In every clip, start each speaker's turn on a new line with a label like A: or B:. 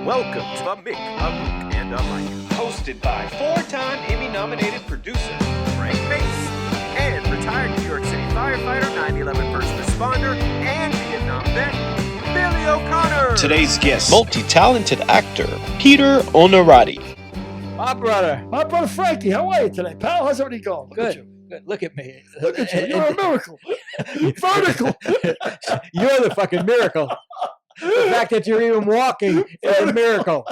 A: Welcome to the Mick, a Mook, and a Mike.
B: Hosted by four-time Emmy-nominated producer
A: Frank Mace and retired New York City firefighter, 9/11 first responder, and Vietnam vet, Billy O'Connor.
C: Today's guest, multi-talented actor, Peter Onorati.
D: My brother Frankie, how are you today, pal? How's everything going?
E: Good. Look at me.
D: Look at you. You're a miracle. Vertical.
E: You're the fucking miracle. The fact that you're even walking is a miracle.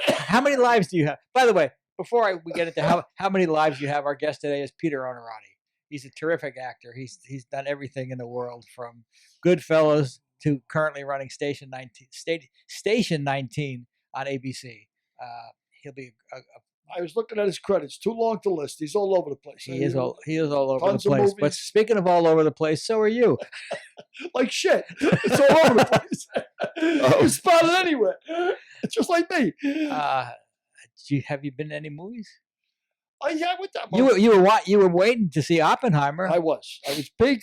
E: How many lives do you have? By the way, before we get into how many lives you have, our guest today is Peter Onorati. He's a terrific actor. He's done everything in the world, from Goodfellas to currently running Station 19 on ABC. He'll be
D: I was looking at his credits. Too long to list. He's all over the place.
E: He is all over the
D: Tons of
E: place.
D: movies.
E: But speaking of all over the place, so are you.
D: Like shit. It's all over the place. You spot it anywhere. It's just like me.
E: Have you been to any movies?
D: Yeah, with that movie.
E: You were waiting to see Oppenheimer.
D: I was big.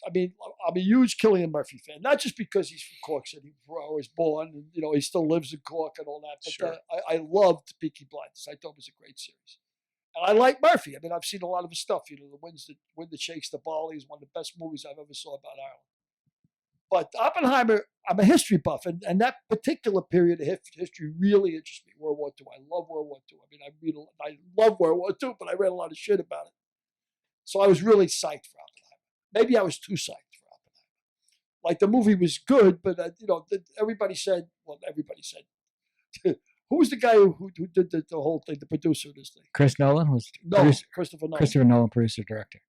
D: I mean, I'm a huge Cillian Murphy fan, not just because he's from Cork City, where I was born, and he still lives in Cork and all that. But
E: Sure.
D: I loved Peaky Blinders. I thought it was a great series, and I like Murphy. I mean, I've seen a lot of his stuff. The Wind That Shakes the Barley is one of the best movies I've ever saw about Ireland. But Oppenheimer, I'm a history buff, and that particular period of history really interests me. World War II. I love World War II. I mean, I love World War II, but I read a lot of shit about it. So I was really psyched for Oppenheimer. Maybe I was too psyched for Oppenheimer. Like, the movie was good, but everybody said, who was the guy who did the whole thing, the producer of this thing?
E: Chris Nolan was
D: Christopher Nolan.
E: Christopher Nolan, producer, director.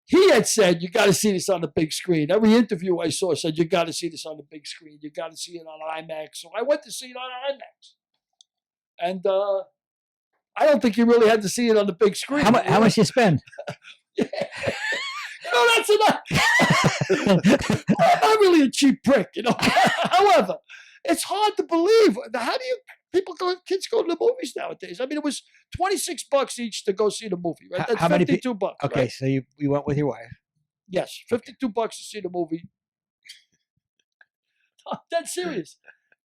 D: He had said, you got to see this on the big screen. Every interview I saw said, you got to see this on the big screen. You got to see it on IMAX. So I went to see it on IMAX. And I don't think you really had to see it on the big screen.
E: How much you spend?
D: That's enough. I'm not really a cheap prick, However, it's hard to believe. How do kids go to the movies nowadays? I mean, it was $26 each to go see the movie, right? That's $52.
E: Okay,
D: right?
E: so you went with your wife.
D: Yes, $52 to see the movie. That's serious.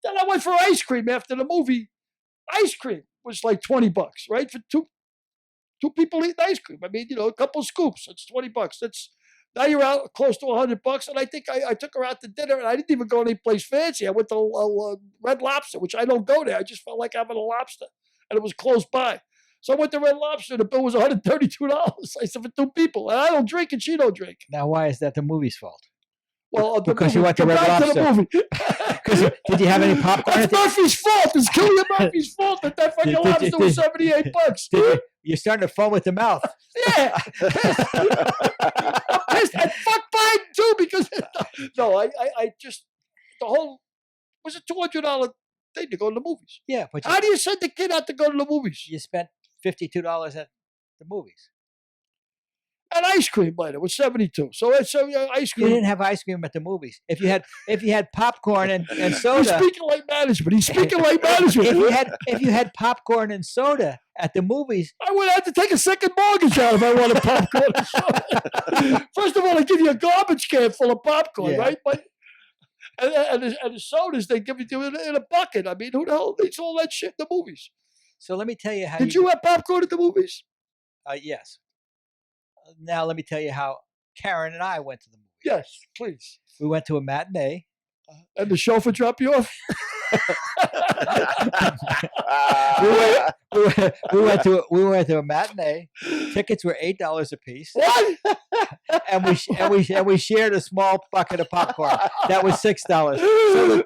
D: Then I went for ice cream after the movie. Ice cream was like $20, right? For two people eating ice cream. I mean, a couple of scoops. That's $20. Now you're out close to $100. And I think I took her out to dinner, and I didn't even go any place fancy. I went to Red Lobster, which I don't go there. I just felt like having a lobster, and it was close by. So I went to Red Lobster. The bill was $132. I said, for two people, and I don't drink, and she don't drink.
E: Now, why is that the movie's fault?
D: Well,
E: because you went to Red Lobster.
D: To the movie.
E: Did you have any popcorn?
D: It's Murphy's fault. It's Cillian Murphy's fault that fucking lobster was $78.
E: You're starting to foam with the mouth.
D: Yeah. I'm pissed. And fuck Biden too, because I just, the whole, was a $200 thing to go to the movies.
E: Yeah, but
D: how do you send the kid out to go to the movies?
E: You spent $52 at the movies.
D: And ice cream later was $72. So ice cream.
E: You didn't have ice cream at the movies. If you had popcorn and soda.
D: He's speaking like management.
E: If you had popcorn and soda at the movies,
D: I would have to take a second mortgage out if I wanted popcorn and soda. First of all, they give you a garbage can full of popcorn, right? But and the sodas they give it to you in a bucket. I mean, who the hell eats all that shit in the movies?
E: So let me tell you how.
D: Did you have popcorn at the movies?
E: Yes. Now let me tell you how Karen and I went to the movie.
D: Yes, please.
E: We went to a matinee.
D: And the chauffeur dropped you off?
E: we went to a matinee. Tickets were $8 a piece.
D: What?
E: and we shared a small bucket of popcorn. That was $6. So the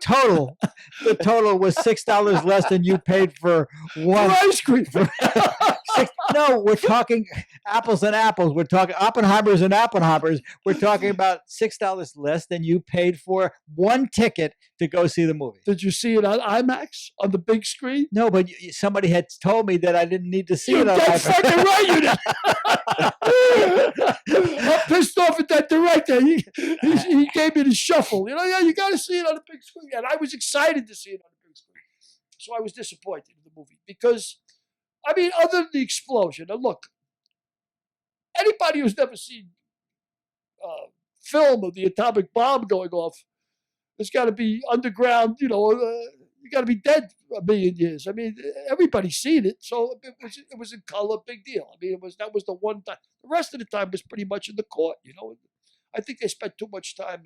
E: total was $6 less than you paid for one
D: ice cream.
E: No, we're talking apples and apples. We're talking Oppenheimers and Oppenheimers. We're talking about $6 less than you paid for one ticket to go see the movie.
D: Did you see it on IMAX on the big screen?
E: No, but somebody had told me that I didn't need to see it on
D: IMAX. You're fucking right, you did. I'm pissed off at that director. He gave me the shuffle. You got to see it on the big screen. And I was excited to see it on the big screen. So I was disappointed in the movie because, I mean, other than the explosion, and look, anybody who's never seen film of the atomic bomb going off There's got to be underground, you got to be dead a million years. I mean, everybody's seen it, so it was in color, big deal. I mean, that was the one time. The rest of the time was pretty much in the court. I think they spent too much time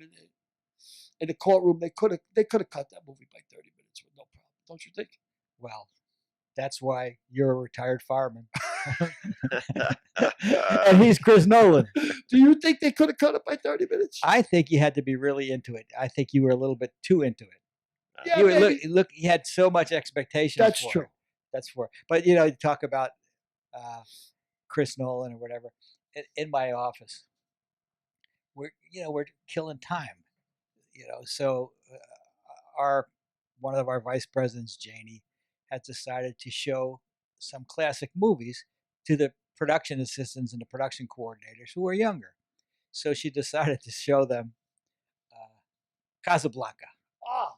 D: in the courtroom. They could have cut that movie by 30 minutes with no problem. Don't you think?
E: Well, that's why you're a retired fireman. And he's Chris Nolan.
D: Do you think they could have cut it by 30 minutes?
E: I think you had to be really into it. I think you were a little bit too into it.
D: Yeah,
E: you look. You had so much expectations.
D: That's
E: for
D: true.
E: it. That's for. But you talk about Chris Nolan or whatever. In my office, we're killing time. So one of our vice presidents, Janie, has decided to show some classic movies to the production assistants and the production coordinators who are younger. So she decided to show them Casablanca.
D: Ah.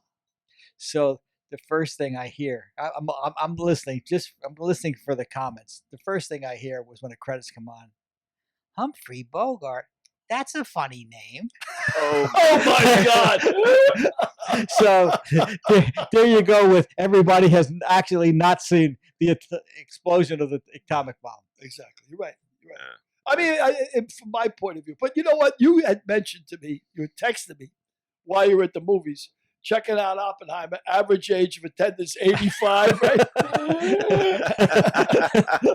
E: So the first thing I hear, I'm listening. I'm listening for the comments. The first thing I hear was when the credits come on, Humphrey Bogart. That's a funny name.
D: Oh my God!
E: So there you go. With everybody has actually not seen the explosion of the atomic bomb.
D: Exactly. You're right. I mean, from my point of view, but you know what? You had mentioned to me, you had texted me while you were at the movies, checking out Oppenheimer. Average age of attendance 85, right?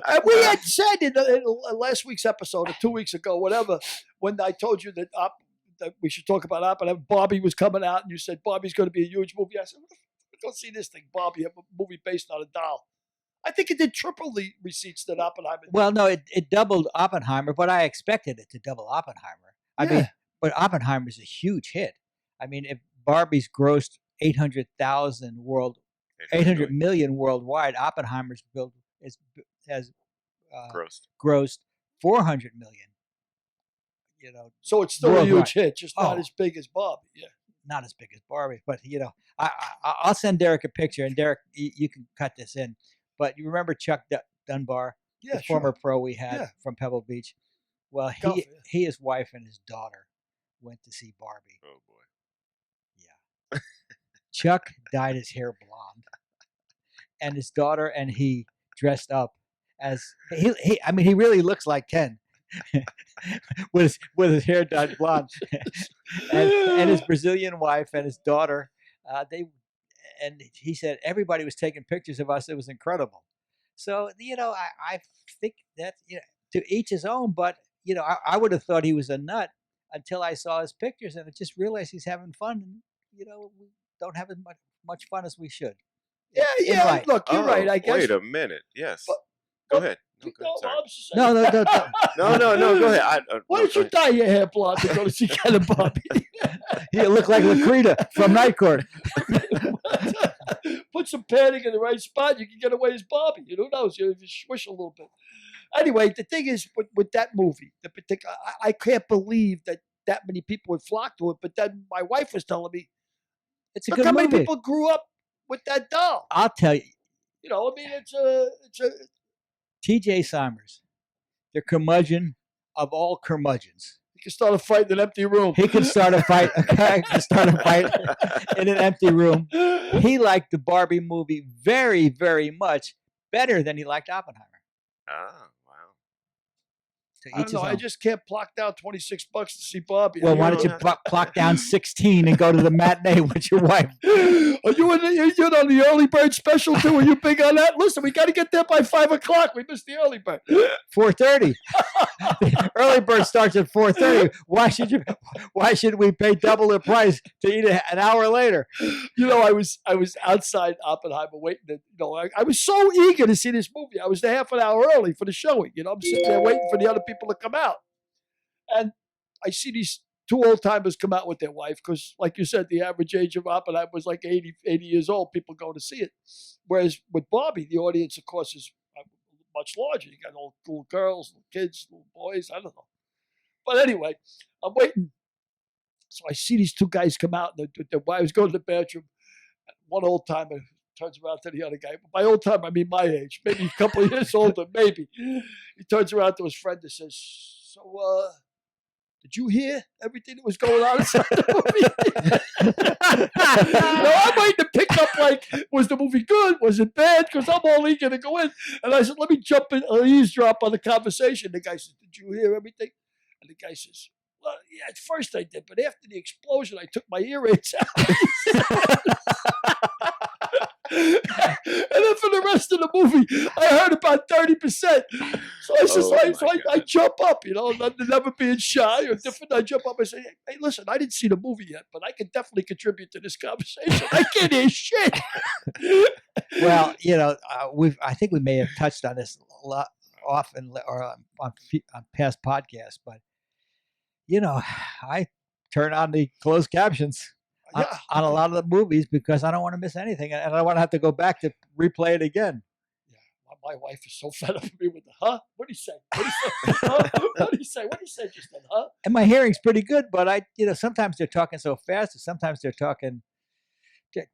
D: And we had said in last week's episode or 2 weeks ago, whatever, when I told you that we should talk about Oppenheimer, Barbie was coming out, and you said Barbie's going to be a huge movie. I said, go see this thing, Barbie, a movie based on a doll. I think it did triple the receipts that Oppenheimer did.
E: Well, no, it doubled Oppenheimer, but I expected it to double Oppenheimer. I mean, but Oppenheimer's a huge hit. I mean, if Barbie's grossed 800 million worldwide, Oppenheimer's has grossed 400 million.
D: So it's still
E: worldwide.
D: A huge hit, just not as big as Barbie. Yeah,
E: not as big as Barbie, but I'll send Derek a picture, and Derek, you can cut this in. But you remember Chuck Dunbar, the former pro we had from Pebble Beach? Well, he, his wife, and his daughter went to see Barbie.
F: Oh boy.
E: Yeah. Chuck dyed his hair blonde, and his daughter and he dressed up as he really looks like Ken with his hair dyed blonde, and his Brazilian wife and his daughter. And he said everybody was taking pictures of us. It was incredible. So I think that to each his own. But I would have thought he was a nut until I saw his pictures, and I just realized he's having fun. And we don't have as much fun as we should.
D: Yeah.
E: Right.
D: Look, you're right. I guess.
F: Wait a minute. Yes. Go ahead.
E: No.
F: No. Go ahead.
D: Why don't you dye your hair blonde to go to see Ken and Barbie?
E: You look like Lakrita from Night Court.
D: Put some padding in the right spot, you can get away as Barbie. Who knows? You swish a little bit. Anyway, the thing is, with that movie, the particular, I can't believe that many people would flock to it. But then my wife was telling me,
E: it's a
D: look
E: good
D: how
E: movie.
D: many people grew up with that doll.
E: I'll tell you.
D: I mean, it's a
E: T.J. Simers, the curmudgeon of all curmudgeons.
D: He can start a fight in an empty room.
E: He can start a fight. In an empty room. He liked the Barbie movie very, very much better than he liked Oppenheimer.
F: Ah, wow.
D: I don't know. I just can't pluck down $26 to see Barbie.
E: Well, why don't you pluck down 16 and go to the matinee with your wife?
D: Are you on the early bird special too? Are you big on that? Listen, we got to get there by 5 o'clock. We missed the early bird.
E: 4:30. Early bird starts at 4:30. Why should we pay double the price to eat an hour later?
D: I was outside Oppenheimer waiting. I was so eager to see this movie. I was there half an hour early for the showing. I'm sitting there waiting for the other people to come out, and I see these two old timers come out with their wife because, like you said, the average age of Oppenheimer was like 80 years old. People go to see it, whereas with Barbie, the audience, of course, is much larger. You got little girls, little kids, little boys. I don't know, but anyway, I'm waiting. So I see these two guys come out, and their wives go to the bathroom. One old timer turns around to the other guy. By old time, I mean my age, maybe a couple of years older, maybe. He turns around to his friend and says, "So, did you hear everything that was going on inside the movie?" I might have picked up like, was the movie good? Was it bad? Because I'm all eager to go in. And I said, let me jump in, eavesdrop on the conversation. The guy says, did you hear everything? And the guy says, well, yeah, at first I did, but after the explosion, I took my earrings out. And then for the rest of the movie, I heard about 30%. So I said, I jump up, never being shy or different. I jump up and say, hey, listen, I didn't see the movie yet, but I can definitely contribute to this conversation. I can't hear shit.
E: Well, I think we may have touched on this a lot often or on past podcasts, but I turn on the closed captions on a lot of the movies because I don't want to miss anything, and I don't want to have to go back to replay it again.
D: Yeah, my wife is so fed up with me with the huh? What did he say? What did he say? Huh? What did he say? What did he say just then? Huh?
E: And my hearing's pretty good, but sometimes they're talking so fast, and sometimes they're talking.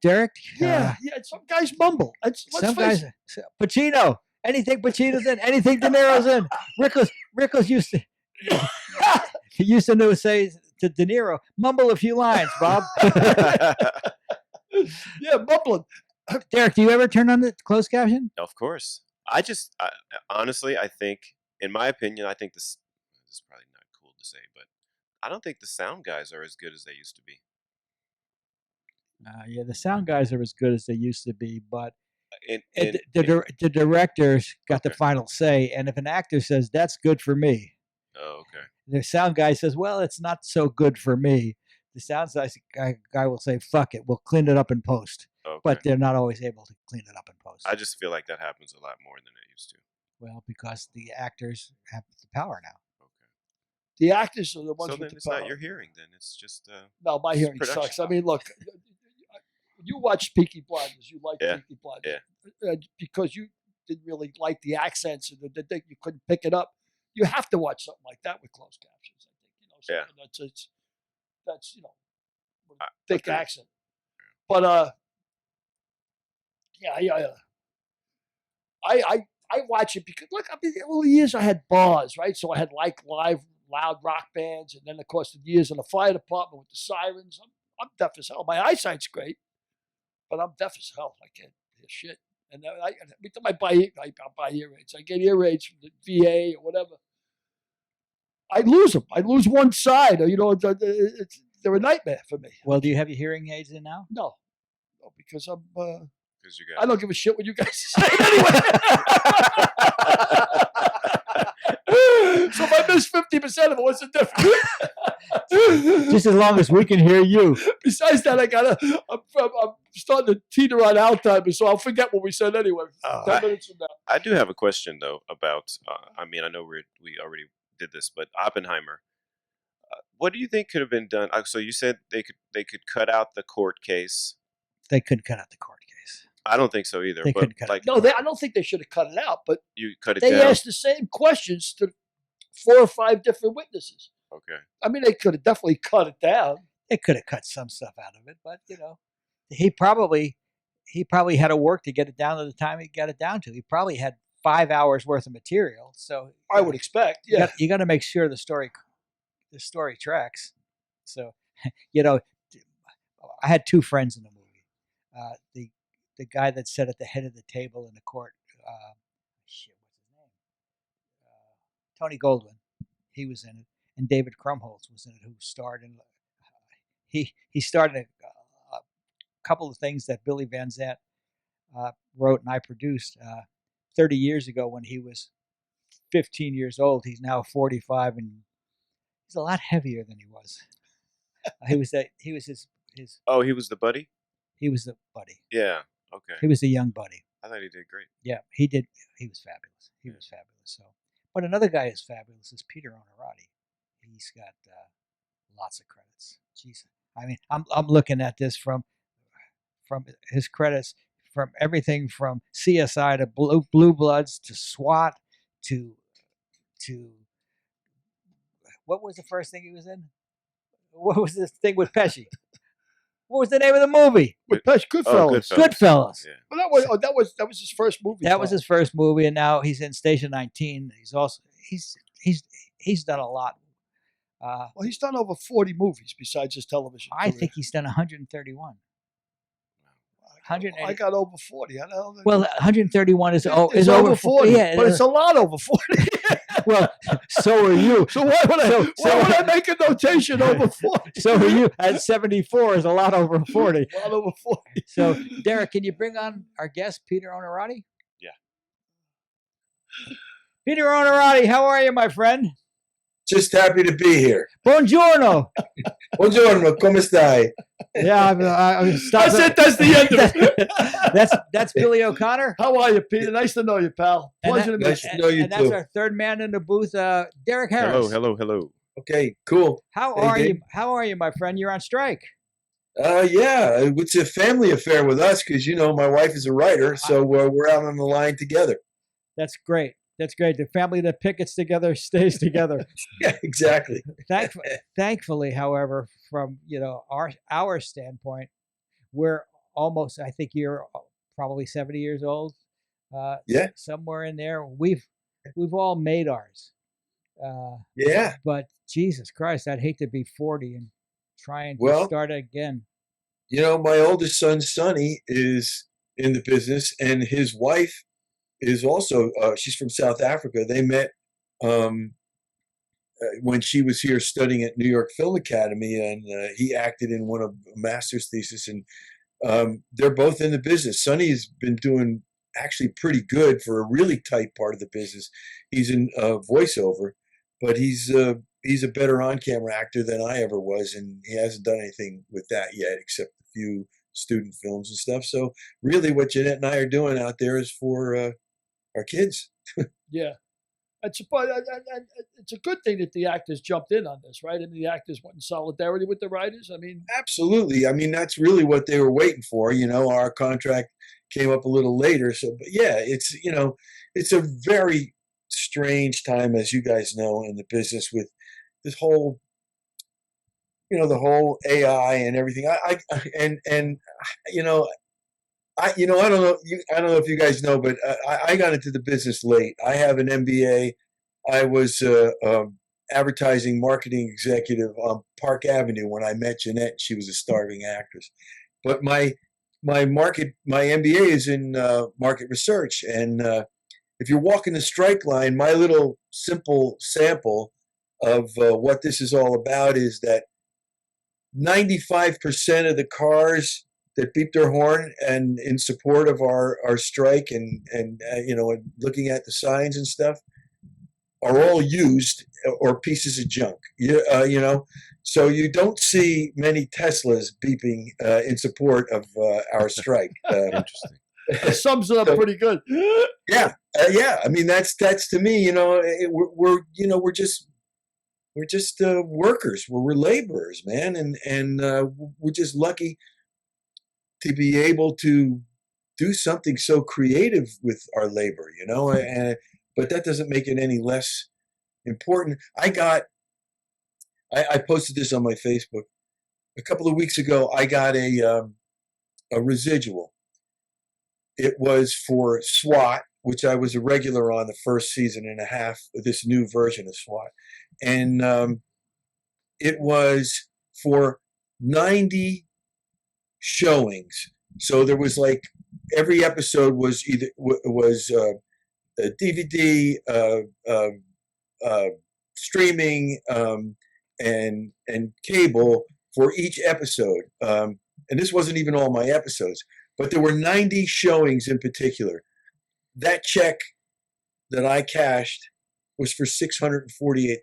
E: Derek?
D: Yeah. Some guys mumble.
E: Some guys. Pacino. Anything Pacino's in. Anything De Niro's in. Rickles used to. He used to say to De Niro, mumble a few lines, Bob.
D: Yeah, mumbling.
E: Derek, do you ever turn on the closed caption?
F: Of course. Honestly, I think, in my opinion, I think this is probably not cool to say, but I don't think the sound guys are as good as they used to be.
E: Yeah, the sound guys are as good as they used to be, but
F: the
E: directors got the final say, and if an actor says, that's good for me, the sound guy says, well, it's not so good for me. The sound guy will say, fuck it, we'll clean it up in post. Okay. But they're not always able to clean it up in post.
F: I just feel like that happens a lot more than it used to.
E: Well, because the actors have the power now.
D: Okay. The actors are the ones with the power. So then
F: it's not your hearing, then. It's just...
D: no, my hearing sucks. I mean, look, you watch Peaky Blinders. You like Peaky Blinders. Yeah. Because you didn't really like the accents and you couldn't pick it up. You have to watch something like that with closed captions, I think. That's thick accent. But I watch it because look, all the years I had bars, right? So I had live loud rock bands, and then of course the years in the fire department with the sirens. I'm deaf as hell. My eyesight's great, but I'm deaf as hell. I can't hear shit. And every time I buy earrings, I get earrings from the VA or whatever. I lose them. I lose one side. They're a nightmare for me.
E: Well, do you have your hearing aids in now?
D: No, because I'm. I don't give a shit what you guys say anyway. So if I miss 50% of it, what's the difference?
E: Just as long as we can hear you.
D: Besides that, I'm starting to teeter on Alzheimer's, so I'll forget what we said anyway. 10 minutes from now.
F: I do have a question though about. I know we already did this, but Oppenheimer. What do you think could have been done? So you said they could cut out the court case.
E: They could cut out the court case.
F: I don't think so either.
E: They couldn't cut it.
D: No, I don't think they should have cut it out. But
F: you cut it down.
D: They asked the same questions to 4 or 5 different witnesses.
F: Okay.
D: I mean, they could have definitely cut it down.
E: They could have cut some stuff out of it, but he probably had to work to get it down to the time he got it down to. He probably had 5 hours worth of material. So
D: I would expect. Yeah.
E: You got to make sure the story tracks. So, I had 2 friends in the movie. The guy that sat at the head of the table in the court, what's his name? Tony Goldwyn, he was in it, and David Krumholtz was in it, who starred in. He starred in a couple of things that Billy Van Zandt wrote and I produced 30 years ago when he was 15 years old. He's now 45 and he's a lot heavier than he was. He was his.
F: Oh, he was the buddy?
E: He was the buddy.
F: Yeah. Okay.
E: He was the young buddy.
F: I thought he did great.
E: Yeah, he did. He was fabulous. He was fabulous. So, but another guy is fabulous is Peter Onorati. He's got lots of credits. Jeez, I mean, I'm looking at this from his credits, from everything from CSI to Blue Bloods to SWAT to what was the first thing he was in? What was this thing with Pesci? What was the name of the movie?
D: With Pesci, Goodfellas.
E: Goodfellas.
D: Yeah. Well, that was his first movie.
E: That was his first movie, and now he's in Station 19. He's also he's done a lot.
D: Well, he's done over 40 movies besides his television career.
E: I think he's done 131.
D: I got over 40. I don't know.
E: Well, 131 is
D: It's
E: over
D: over 40,
E: Yeah,
D: but it's a lot over 40.
E: well, so are you.
D: So why would I make a notation over 40?
E: So are you. At 74 is a lot over 40.
D: A lot over 40.
E: So, Derek, can you bring on our guest, Peter Onorati?
F: Yeah.
E: Peter Onorati, how are you, my friend?
G: Just happy to be here.
E: Buongiorno.
G: Buongiorno, come stai?
E: Yeah,
D: That's it. That's the end of it.
E: That's Billy O'Connor.
D: How are you, Peter? Nice to know you, pal. Pleasure to meet
G: Nice
D: you.
G: to know you
E: And that's
G: too.
E: our third man in the booth, Derek Harris.
F: Hello.
G: Okay, cool.
E: How
G: Hey,
E: are
G: Dave.
E: you? How are you, my friend? You're on strike.
G: Yeah, it's a family affair with us because my wife is a writer, so we're out on the line together.
E: That's great. That's great. The family that pickets together stays together.
G: Yeah, exactly.
E: Thankfully, however, from our standpoint, we're almost. I think you're probably 70 years old.
G: Yeah.
E: Somewhere in there, we've all made ours.
G: Yeah.
E: But Jesus Christ, I'd hate to be 40 and trying to
G: Well,
E: start again.
G: My oldest son, Sonny, is in the business, and his wife is also, she's from South Africa. They met when she was here studying at New York Film Academy, and he acted in one of a master's thesis, and they're both in the business. Sonny's been doing actually pretty good for a really tight part of the business. He's in voiceover, but he's a better on-camera actor than I ever was, and he hasn't done anything with that yet, except a few student films and stuff. So really what Jeanette and I are doing out there is for our kids.
D: Yeah. It's a good thing that the actors jumped in on this, right? And the actors went in solidarity with the writers. I mean,
G: Absolutely. I mean, that's really what they were waiting for. Our contract came up a little later. So, but yeah, it's a very strange time, as you guys know, in the business with this whole, the whole AI and everything. I don't know. I don't know if you guys know, but I got into the business late. I have an MBA. I was advertising marketing executive on Park Avenue when I met Jeanette. She was a starving actress. But my MBA is in market research. And if you're walking the strike line, my little simple sample of what this is all about is that 95% of the cars that beep their horn and in support of our strike and looking at the signs and stuff are all used or pieces of junk. So you don't see many Teslas beeping in support of our strike.
F: Interesting.
D: it sums it up pretty good.
G: Yeah. I mean, that's to me, we're just workers. We're laborers, man, and we're just lucky to be able to do something so creative with our labor, but that doesn't make it any less important. I posted this on my Facebook a couple of weeks ago. I got a residual. It was for S.W.A.T, which I was a regular on the first season and a half of this new version of S.W.A.T. And it was for 90 showings. So there was every episode was either a DVD, streaming, and cable for each episode. And this wasn't even all my episodes, but there were 90 showings in particular. That check that I cashed was for $648.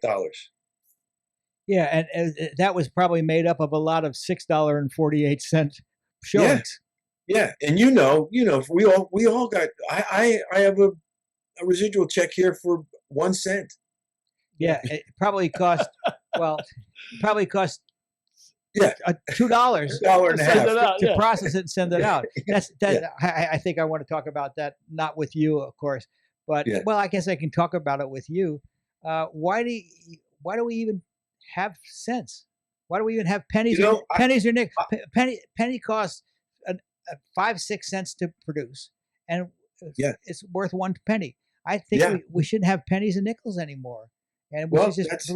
E: Yeah, and that was probably made up of a lot of $6.48 showings.
G: Yeah, and we all got. I have a residual check here for 1 cent.
E: Yeah, it probably cost $2
G: $1.50
E: to process it and send it out. I think I want to talk about that, not with you, of course, but well, I guess I can talk about it with you. Why do we even have cents? Why do we even have pennies? Pennies or nickels? Penny costs 5-6 cents to produce, and it's worth 1 penny. I think we shouldn't have pennies and nickels anymore, and we should just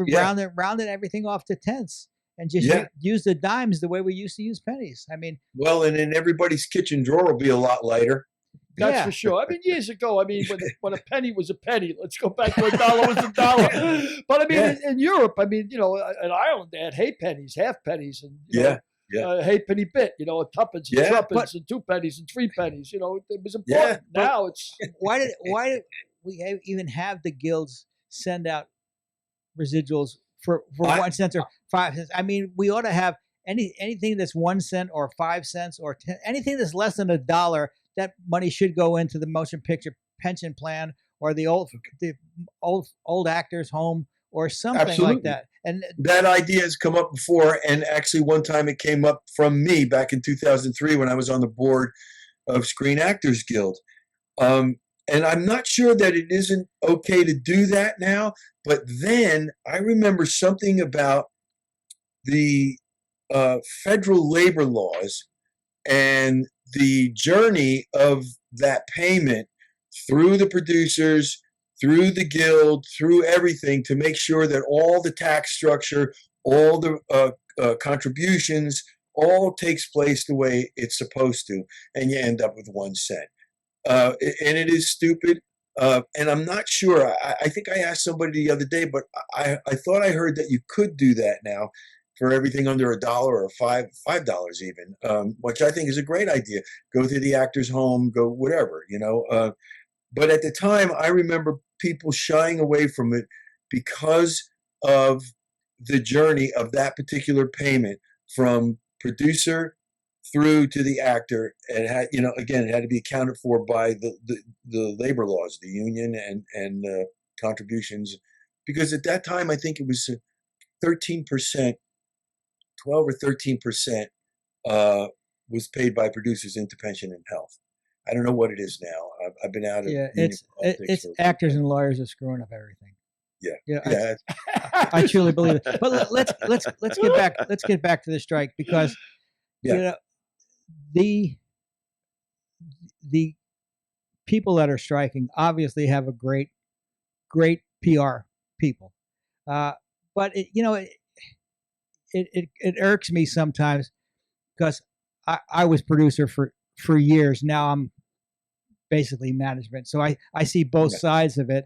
E: round everything off to tenths. and just
G: Yeah.
E: use the dimes the way we used to use pennies. I mean,
G: Well, and then everybody's kitchen drawer will be a lot lighter.
D: That's
E: yeah.
D: for sure. I mean, years ago, I mean, when a penny was a penny, let's go back to a dollar was a dollar. But I mean,
G: Yeah.
D: in Europe, I mean, in Ireland, they had halfpennies, half pennies, and
G: Yeah.
D: halfpenny bit, a tuppence and
G: Yeah.
D: threepence and 2 pennies and 3 pennies. It was important.
G: Yeah.
D: Now it's
E: why did we even have the guilds send out residuals for 1 cent or 5 cents? I mean, we ought to have anything that's 1 cent or 5 cents or 10, anything that's less than $1. That money should go into the motion picture pension plan or the old actors home or something
G: Absolutely.
E: like that. And
G: That idea has come up before, and actually one time it came up from me back in 2003 when I was on the board of Screen Actors Guild. And I'm not sure that it isn't okay to do that now, but then I remember something about the federal labor laws and the journey of that payment through the producers, through the guild, through everything to make sure that all the tax structure, all the contributions, all takes place the way it's supposed to, and you end up with 1 cent. And it is stupid. And I'm not sure. I think I asked somebody the other day, but I thought I heard that you could do that now for everything under $1 or $5 even, which I think is a great idea. Go to the actor's home, go whatever, But at the time, I remember people shying away from it because of the journey of that particular payment from producer through to the actor, and again, it had to be accounted for by the labor laws, the union and contributions, because at that time I think it was 13%, 12 or 13% was paid by producers into pension and health. I don't know what it is now. I've been out of
E: it's actors and lawyers are screwing up everything.
G: Yeah.
E: I truly believe it. But let's get back. Let's get back to the strike because the people that are striking obviously have a great PR people, but it irks me sometimes because I was producer for years. Now I'm basically management, so I see both sides of it.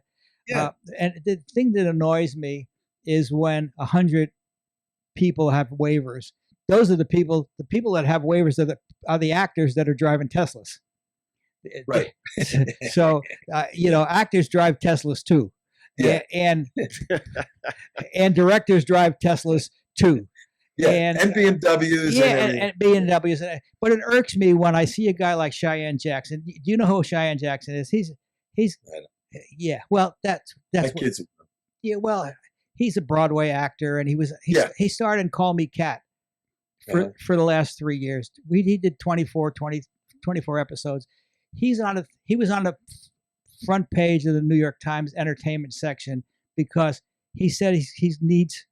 E: And the thing that annoys me is when 100 people have waivers. Those are the people that have waivers are the actors that are driving Teslas.
G: Right.
E: So, actors drive Teslas too.
G: Yeah.
E: And directors drive Teslas too.
G: Yeah.
E: And
G: BMWs.
E: And BMWs. But it irks me when I see a guy like Cheyenne Jackson. Do you know who Cheyenne Jackson is? He's well, that's
G: my
E: what,
G: kids.
E: yeah, well, he's a Broadway actor, and he started in Call Me Cat for the last 3 years. He did 24 episodes. He was on the front page of the New York Times entertainment section because he said he needs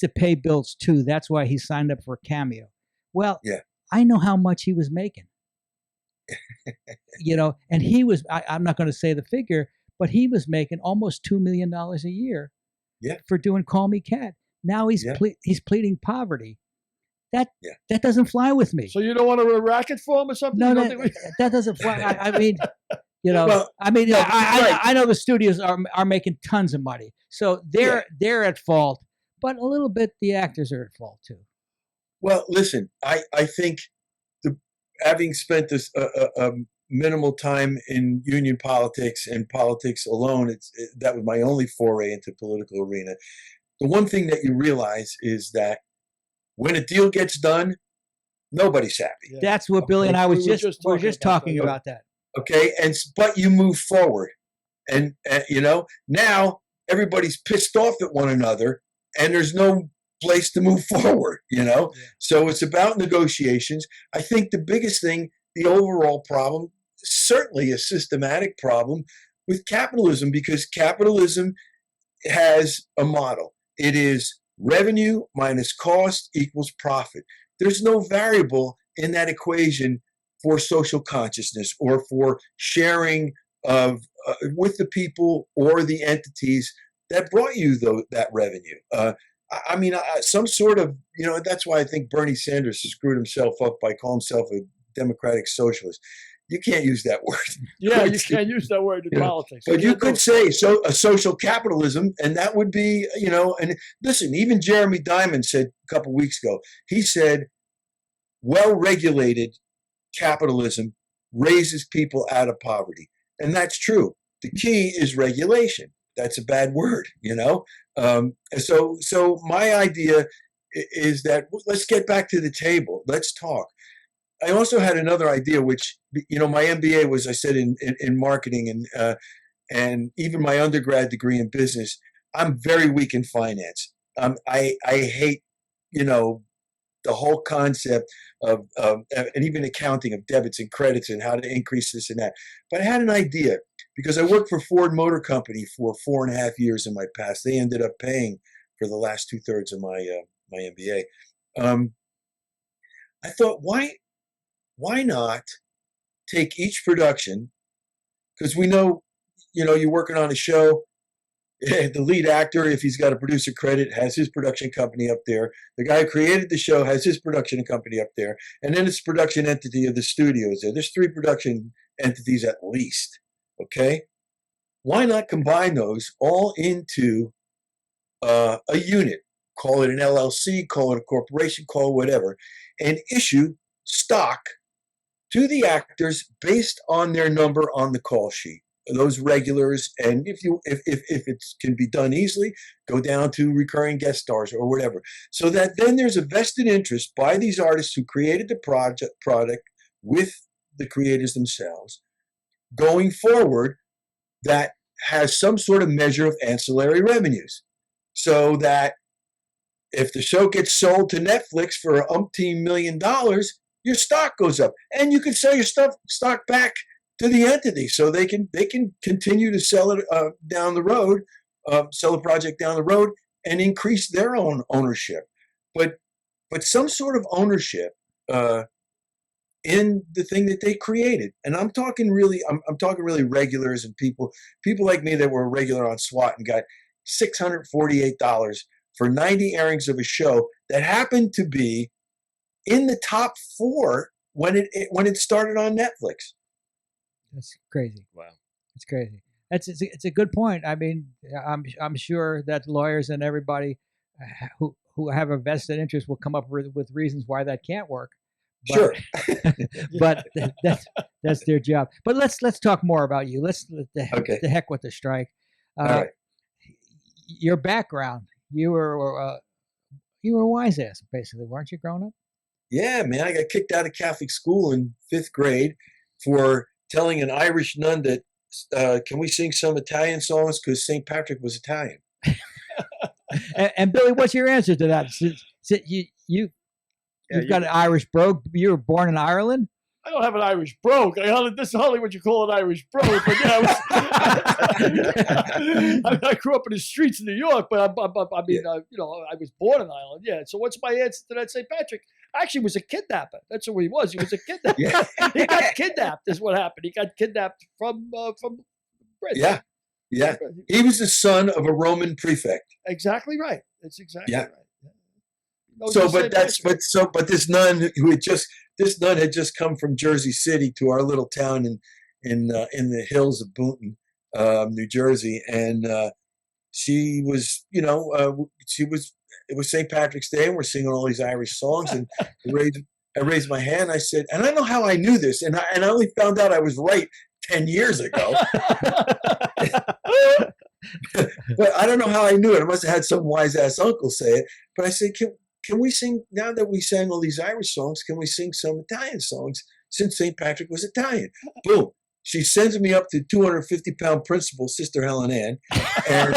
E: to pay bills too. That's why he signed up for a cameo. Well, I know how much he was making. And he was, I'm not going to say the figure, but he was making almost $2 million a year for doing Call Me Cat. Now he's pleading poverty. That doesn't fly with me.
D: So you don't want to run a racket for him or something?
E: No, that doesn't fly. I mean, I know the studios are making tons of money, so they're at fault, but a little bit the actors are at fault too.
G: Well, listen, I think having spent this minimal time in union politics and politics alone, that was my only foray into political arena. The one thing that you realize is that when a deal gets done, nobody's happy.
E: Yeah. That's what Billy and I was just talking about that.
G: Okay, but you move forward, and now everybody's pissed off at one another, and there's no place to move forward. So it's about negotiations. I think the biggest thing, the overall problem, certainly a systematic problem with capitalism, because capitalism has a model. It is revenue minus cost equals profit. There's no variable in that equation for social consciousness or for sharing of with the people or the entities that brought you that revenue. I mean, some sort of, that's why I think Bernie Sanders screwed himself up by calling himself a democratic socialist. You can't use that word.
D: Yeah, you can't use that word in politics.
G: But you could say a social capitalism, and that would be, and listen, even Jeremy Diamond said a couple weeks ago, he said, well-regulated capitalism raises people out of poverty. And that's true. The key is regulation. That's a bad word, So my idea is that let's get back to the table. Let's talk. I also had another idea, which, my MBA was, I said, in marketing and even my undergrad degree in business. I'm very weak in finance. I hate, the whole concept of and even accounting of debits and credits and how to increase this and that. But I had an idea because I worked for Ford Motor Company for 4.5 years in my past. They ended up paying for the last 2/3 of my MBA. I thought, why not take each production, because we know, you're working on a show, the lead actor, if he's got a producer credit, has his production company up there. The guy who created the show has his production company up there. And then it's production entity of the studios there. There's 3 production entities at least, okay? Why not combine those all into a unit? Call it an LLC, call it a corporation, call it whatever, and issue stock to the actors based on their number on the call sheet, those regulars. And if it can be done easily, go down to recurring guest stars or whatever. So that then there's a vested interest by these artists who created the product with the creators themselves going forward that has some sort of measure of ancillary revenues. So that if the show gets sold to Netflix for umpteen $1 million, your stock goes up, and you can sell your stock back to the entity, so they can continue to sell it down the road, sell a project down the road, and increase their own ownership. But some sort of ownership in the thing that they created. And I'm talking really regulars and people like me that were a regular on S.W.A.T and got $648 for 90 airings of a show that happened to be in the top 4 when it started on Netflix.
E: That's crazy.
F: Wow,
E: it's crazy. It's a good point. I mean, I'm sure that lawyers and everybody who have a vested interest will come up with reasons why that can't work. But,
G: sure,
E: but that's their job. But let's talk more about you. The heck with the strike.
G: All right.
E: Your background. You were a wise ass, basically, weren't you, growing up?
G: Yeah, man. I got kicked out of Catholic school in 5th grade for telling an Irish nun that, can we sing some Italian songs because St. Patrick was Italian.
E: and Billy, what's your answer to that? You've got an Irish brogue. You were born in Ireland?
D: I don't have an Irish brogue. This is hardly what you call an Irish brogue. But yeah, I grew up in the streets of New York, but I was born in Ireland. Yeah. So what's my answer to that? St. Patrick actually was a kidnapper. That's who he was. He was a kidnapper.
G: Yeah.
D: He got kidnapped. Is what happened. He got kidnapped from Britain.
G: Yeah. Yeah. He was the son of a Roman prefect.
D: Exactly right. That's exactly right.
G: But this nun had just come from Jersey City to our little town in the hills of Boonton, New Jersey, and she was, it was St. Patrick's Day, and we're singing all these Irish songs, and I raised my hand. I said, and I don't know how I knew this, and I only found out I was right 10 years ago. But I don't know how I knew it. I must have had some wise ass uncle say it. But I said, can we sing, now that we sang all these Irish songs, can we sing some Italian songs since St. Patrick was Italian? Boom. She sends me up to 250-pound principal, Sister Helen Ann, and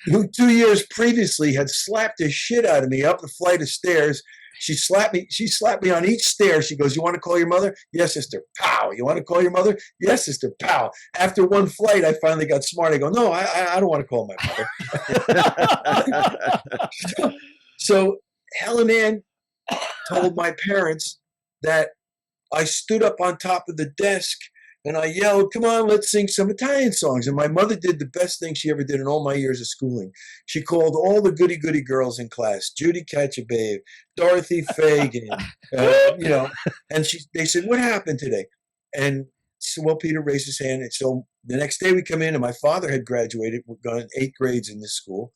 G: who 2 years previously had slapped the shit out of me up the flight of stairs. She slapped me on each stair. She goes, "You want to call your mother?" "Yes, sister." Pow. "You want to call your mother?" "Yes, sister." Pow. After one flight, I finally got smart. I go, "No, I don't want to call my mother." So Helen Ann told my parents that I stood up on top of the desk And I yelled, come on, let's sing some Italian songs. And my mother did the best thing she ever did in all my years of schooling. She called all the goody-goody girls in class, Judy Catch-a-Babe, Dorothy Fagan, and they said, what happened today? And so, well, Peter raised his hand. And so the next day we come in, and my father had graduated. We've gone 8 grades in this school.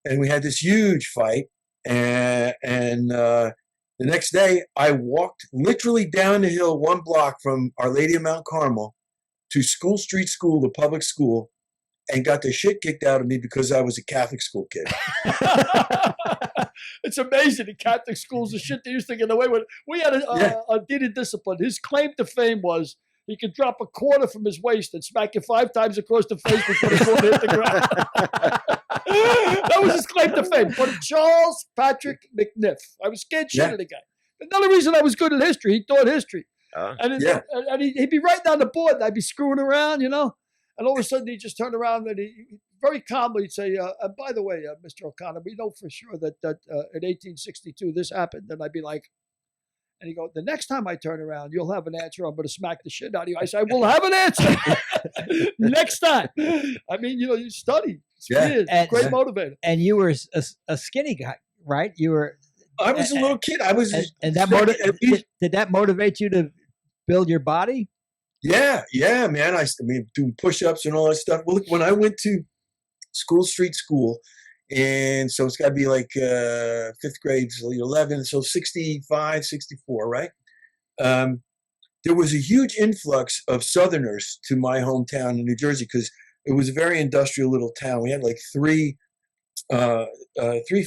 G: And we had this huge fight. And the next day, I walked literally down the hill 1 block from Our Lady of Mount Carmel to School Street School, the public school, and got the shit kicked out of me because I was a Catholic school kid.
D: It's amazing. The Catholic schools, the shit they used to get away with. We had a dean of discipline. His claim to fame was he could drop a quarter from his waist and smack you 5 times across the face before the quarter hit the ground. That was his claim to fame. But Charles Patrick McNiff. I was scared shit of the guy. Another reason I was good at history, he taught history. And he'd be writing down the board, and I'd be screwing around, And all of a sudden, he'd just turn around and he very calmly say, and by the way, Mr. O'Connor, we know for sure that in 1862 this happened. And I'd be like, and he'd go, the next time I turn around, you'll have an answer. I'm going to smack the shit out of you. I say, I will have an answer next time. I mean, you study. It's great motivator.
E: And you were a skinny guy, right? You were.
G: I was a little kid. I was.
E: And that did that motivate you to build your body? Yeah,
G: man. I mean, doing push-ups and all that stuff. Well, look, when I went to School Street School, and so it's got to be like 5th grade, so 11, so 65, 64, right? There was a huge influx of Southerners to my hometown in New Jersey because it was a very industrial little town. We had like 3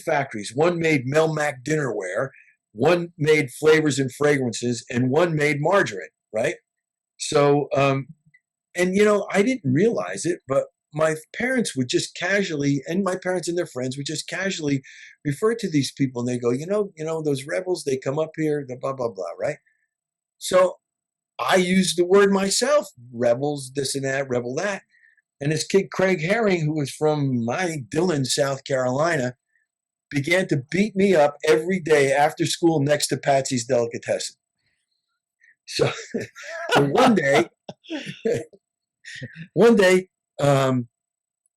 G: factories. One made Melmac dinnerware, one made flavors and fragrances, and one made margarine, right? So, and I didn't realize it, but my parents would just casually, and my parents and their friends would just casually refer to these people, and they go, those rebels, they come up here, blah, blah, blah, right? So I used the word myself, rebels, this and that, rebel that. And this kid, Craig Herring, who was from Dillon, South Carolina, began to beat me up every day after school next to Patsy's Delicatessen. So one day,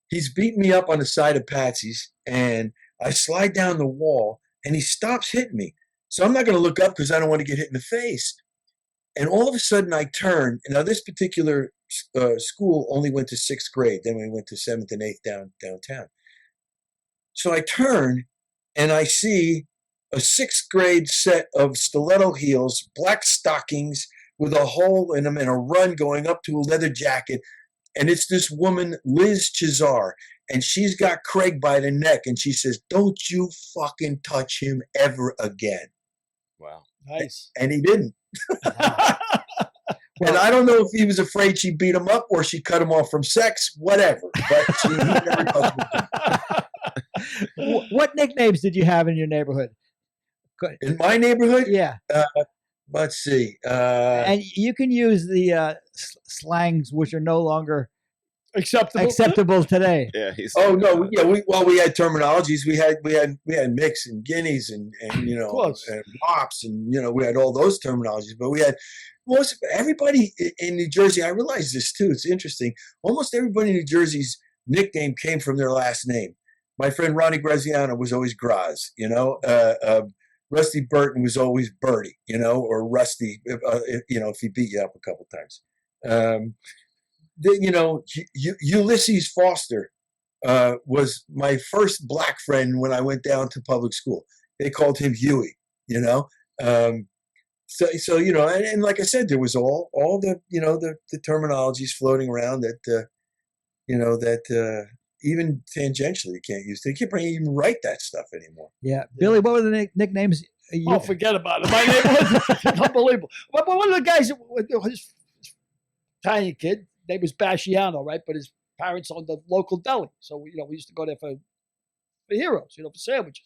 G: he's beating me up on the side of Patsy's, and I slide down the wall, and he stops hitting me. So I'm not going to look up because I don't want to get hit in the face. And all of a sudden, I turn. Now, this particular school only went to 6th grade. Then we went to 7th and 8th downtown. So I turn, and I see a 6th grade set of stiletto heels, black stockings with a hole in them and a run going up to a leather jacket. And it's this woman, Liz Chazar, and she's got Craig by the neck, and she says, don't you fucking touch him ever again.
F: Wow.
D: Nice.
G: And he didn't. And I don't know if he was afraid she beat him up or she cut him off from sex, whatever. But he never touched him.
E: What nicknames did you have in your neighborhood?
G: In my neighborhood?
E: Yeah.
G: Let's see.
E: And you can use the slangs which are no longer acceptable today.
F: Yeah.
G: No. Yeah. We had terminologies. We had mix and guineas and and mops and we had all those terminologies. But we had everybody in New Jersey. I realized this too. It's interesting. Almost everybody in New Jersey's nickname came from their last name. My friend Ronnie Graziano was always Graz. Rusty Burton was always Bertie, or Rusty, if he beat you up a couple times. Ulysses Foster was my first black friend when I went down to public school. They called him Huey, So and like I said, there was all the the terminologies floating around that even tangentially you can't use. They can't even write that stuff anymore.
E: Yeah, Billy, what were the nicknames?
D: Forget about it. My neighborhood, unbelievable. But one of the guys, his Italian kid, name was Basciano, right? But his parents owned the local deli, so we used to go there for heroes, for sandwiches.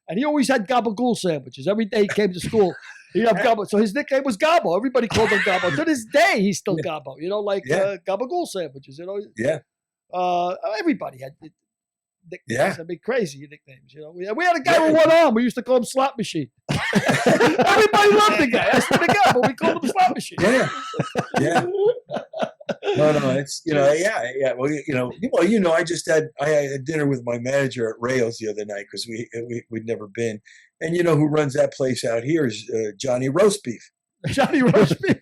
D: And he always had gabagool sandwiches. Every day he came to school, he'd have gabba. So his nickname was Gabbo. Everybody called him Gabbo. To this day, he's still Gabbo. Gabagool sandwiches.
G: Yeah.
D: Everybody had. nicknames.
G: Yeah.
D: I mean, crazy nicknames. We had a guy with one arm. We used to call him Slot Machine. Everybody loved the guy. I swear to God, but we called him Slot Machine.
G: Yeah. Yeah. No, it's yeah. Well, I had dinner with my manager at Rails the other night because we'd never been, and who runs that place out here is Johnny Roast Beef.
D: Johnny Roast Beef.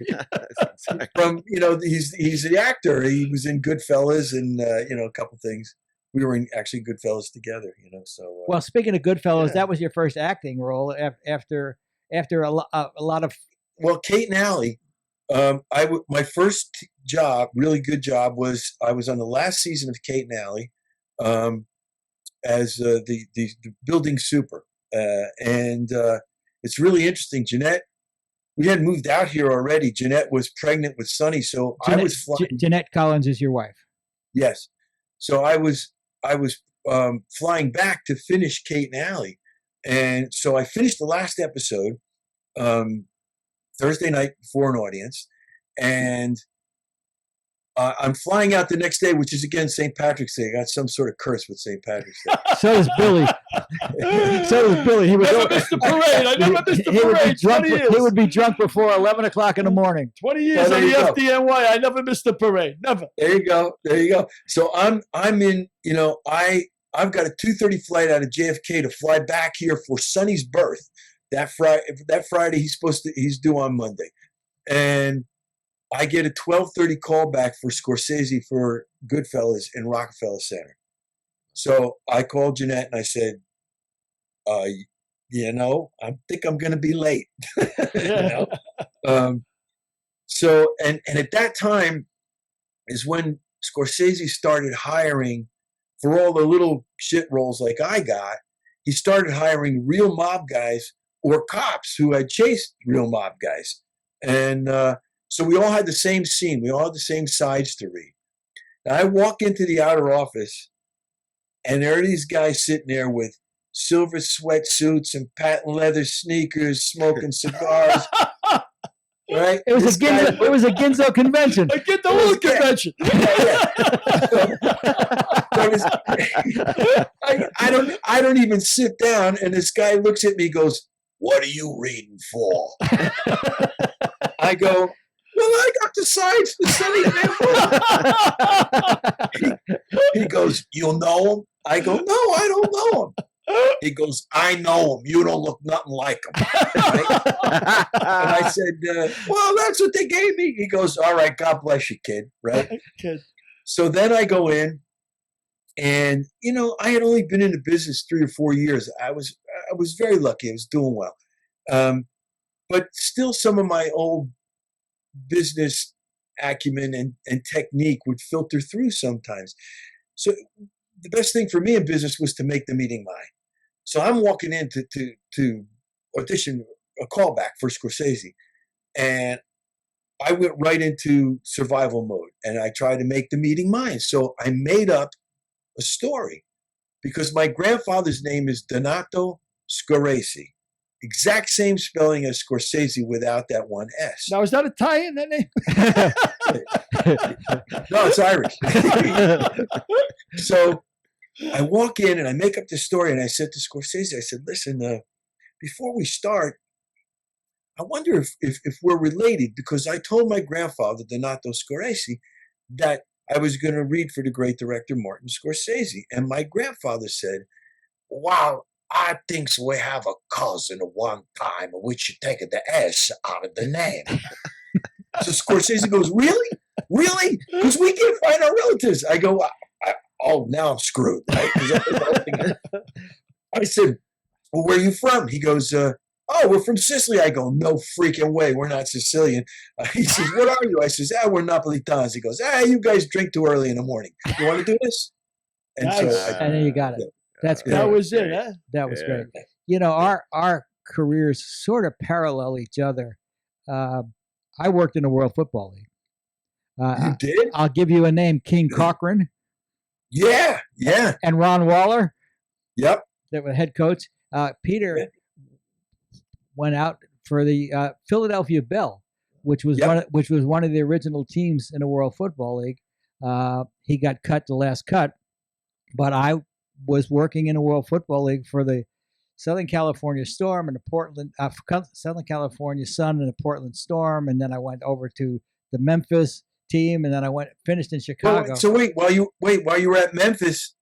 G: From he's the actor. He was in Goodfellas and a couple things. We were in actually Goodfellas together. So
E: Well, speaking of Goodfellas,
G: yeah.
E: that was your first acting role after a lot of.
G: Well, Kate and Alley. My first job, really good job, was I was on the last season of Kate and Alley as the building super, and it's really interesting. Jeanette, we had moved out here already. Jeanette was pregnant with Sonny, so I was flying.
E: Jeanette Collins is your wife.
G: Yes, so I was flying back to finish Kate and Alley, and so I finished the last episode. Thursday night before an audience, and I'm flying out the next day, which is again St. Patrick's Day. I got some sort of curse with St. Patrick's Day.
E: So does Billy. He would
D: Never missed the parade. I never missed the parade. 20 years.
E: He would be drunk before 11 o'clock in the morning.
D: 20 years on the FDNY. I never missed the parade. Never.
G: There you go. So I'm in. I've got a 2:30 flight out of JFK to fly back here for Sonny's birth. That Friday, he's due on Monday, and I get a 12:30 call back for Scorsese for Goodfellas in Rockefeller Center. So I called Jeanette and I said, I think I'm going to be late. So at that time is when Scorsese started hiring for all the little shit roles like I got. He started hiring real mob guys or cops who had chased real mob guys. And so we all had the same scene. We all had the same sides to read. Now I walk into the outer office, and there are these guys sitting there with silver sweatsuits and patent leather sneakers, smoking cigars. Right?
E: It was a Ginzo convention.
D: A Ginzo convention.
G: I don't even sit down, and this guy looks at me, goes, "What are you reading for?" I go, "Well, I got the sides for Sonny Bamboozle." He goes, "You know him?" I go, "No, I don't know him." He goes, "I know him. You don't look nothing like him." Right? And I said, "Well, that's what they gave me." He goes, "All right, God bless you, kid." Right?
D: Kid.
G: So then I go in, and I had only been in the business 3 or 4 years. I was very lucky. I was doing well, but still, some of my old business acumen and technique would filter through sometimes. So the best thing for me in business was to make the meeting mine. So I'm walking in to audition a callback for Scorsese, and I went right into survival mode, and I tried to make the meeting mine. So I made up a story because my grandfather's name is Donato Scorsese, exact same spelling as Scorsese without that one S.
D: Now, is that Italian, that name?
G: No, it's Irish. So I walk in and I make up this story, and I said to Scorsese, I said, "Listen, before we start, I wonder if we're related, because I told my grandfather, Donato Scorsese, that I was going to read for the great director Martin Scorsese. And my grandfather said, wow, I think we have a cousin at one time, and we should take the S out of the name." So Scorsese goes, "Really? Really? Because we can't find our relatives." I go, "Oh, now I'm screwed." Right? I said, "Well, where are you from?" He goes, "Oh, we're from Sicily." I go, "No freaking way. We're not Sicilian." He says, "What are you?" I says, "We're Napolitans." He goes, "You guys drink too early in the morning. You want to do this?" And
D: Nice.
G: so
E: And then you got it. That's great.
D: That was it, huh?
E: That was
F: Yeah.
E: great. Our careers sort of parallel each other. I worked in the World Football League.
G: you did?
E: I'll give you a name: King Cochran
G: Yeah.
E: and Ron Waller,
G: Yep.
E: that were head coach. Peter went out for the Philadelphia Bell, which was one of the original teams in the World Football League. He got cut the last cut, but I was working in the World Football League for the Southern California Storm and the Southern California Sun and the Portland Storm, and then I went over to the Memphis team, and then I finished in Chicago.
G: So wait, while you were at Memphis,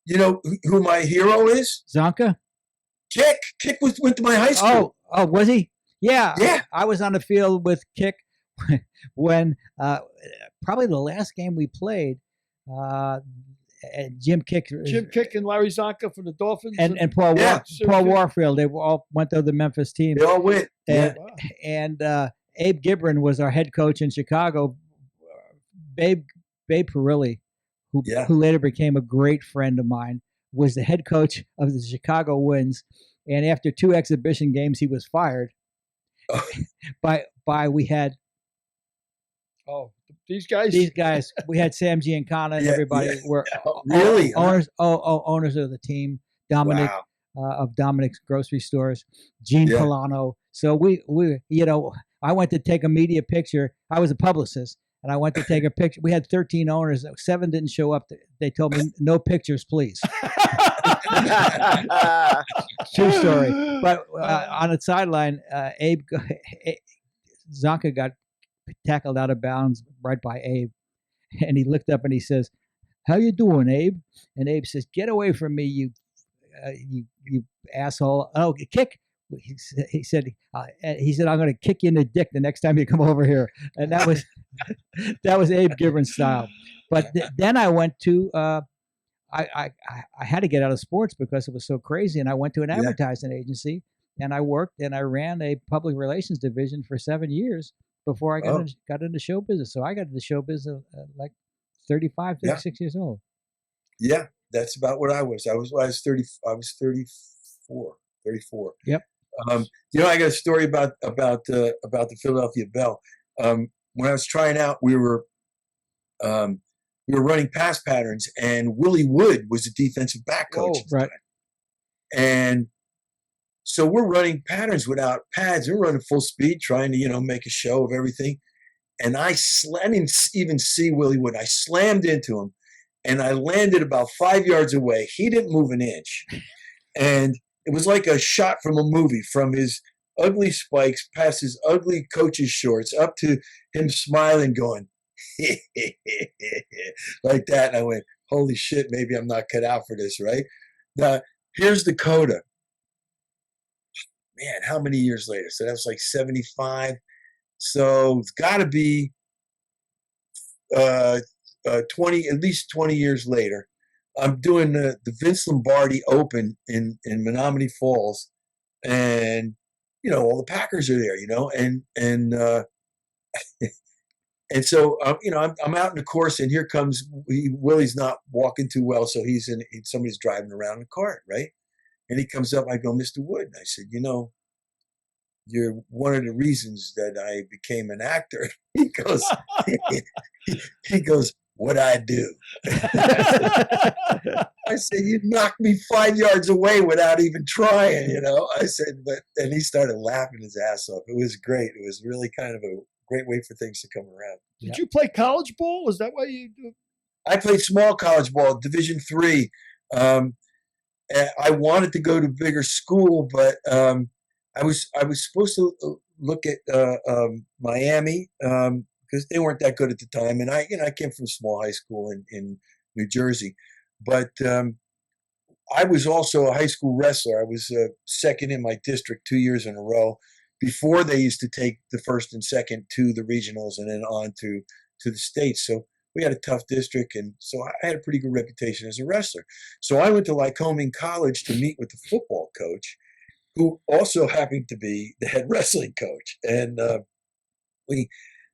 G: you know who my hero is?
E: Zonka?
G: Kick went to my high school.
E: Oh, was he? Yeah.
G: Yeah.
E: I was on the field with Kick when probably the last game we played. Jim Kick
D: and Larry Zonka from the Dolphins,
E: and Paul Paul Warfield. They all went to the Memphis team.
G: They all went.
E: And Abe Gibran was our head coach in Chicago. Babe Perilli, who later became a great friend of mine, was the head coach of the Chicago Winds. And after 2 exhibition games, he was fired. We had
D: these guys.
E: We had Sam Giancana and everybody were
G: really
E: owners of the team. Dominic of Dominic's Grocery Stores, Gene Polano. So we I went to take a media picture. I was a publicist, and I went to take a picture. We had 13 owners. 7 didn't show up. They told me no pictures, please. True story. But on the sideline, Zonka got tackled out of bounds right by Abe, and he looked up and he says, "How you doing, Abe?" And Abe says, "Get away from me, you asshole!" Oh, kick! He said, "I'm going to kick you in the dick the next time you come over here." And that was Abe Gibran's style. But then I went to I had to get out of sports because it was so crazy, and I went to an advertising agency, and I worked and I ran a public relations division for 7 years before I got into show business. So I got into show business like 35, 36 years old.
G: Yeah, that's about what I was. I was 34.
E: Yep.
G: I got a story about the Philadelphia Bell. When I was trying out, we were running pass patterns, and Willie Wood was the defensive back coach at the time. And so we're running patterns without pads. We're running full speed, trying to, make a show of everything. And I didn't even see Willie Wood. I slammed into him, and I landed about 5 yards away. He didn't move an inch. And it was like a shot from a movie, from his ugly spikes past his ugly coach's shorts up to him smiling, going, like that. And I went, holy shit, maybe I'm not cut out for this, right? Now, here's the coda. Man, how many years later? So that was like 75. So it's got to be 20, at least 20 years later. I'm doing the Vince Lombardi Open in Menominee Falls, and all the Packers are there, and so I'm out in the course, and here comes Willie's not walking too well, so somebody's driving around in a cart, right? And he comes up. I go, Mr. Wood, and I said, you're one of the reasons that I became an actor. He goes, he goes, what I do? I said, you knocked me 5 yards away without even trying, I said, and he started laughing his ass off. It was great. It was really kind of a great way for things to come around.
D: Did you play college ball? Is that why you do?
G: I played small college ball, Division III. I wanted to go to bigger school, but I was supposed to look at Miami because they weren't that good at the time, and I came from a small high school in New Jersey, but I was also a high school wrestler. I was second in my district 2 years in a row. Before they used to take the first and second to the regionals and then on to the states. So we had a tough district, and so I had a pretty good reputation as a wrestler. So I went to Lycoming College to meet with the football coach, who also happened to be the head wrestling coach. And we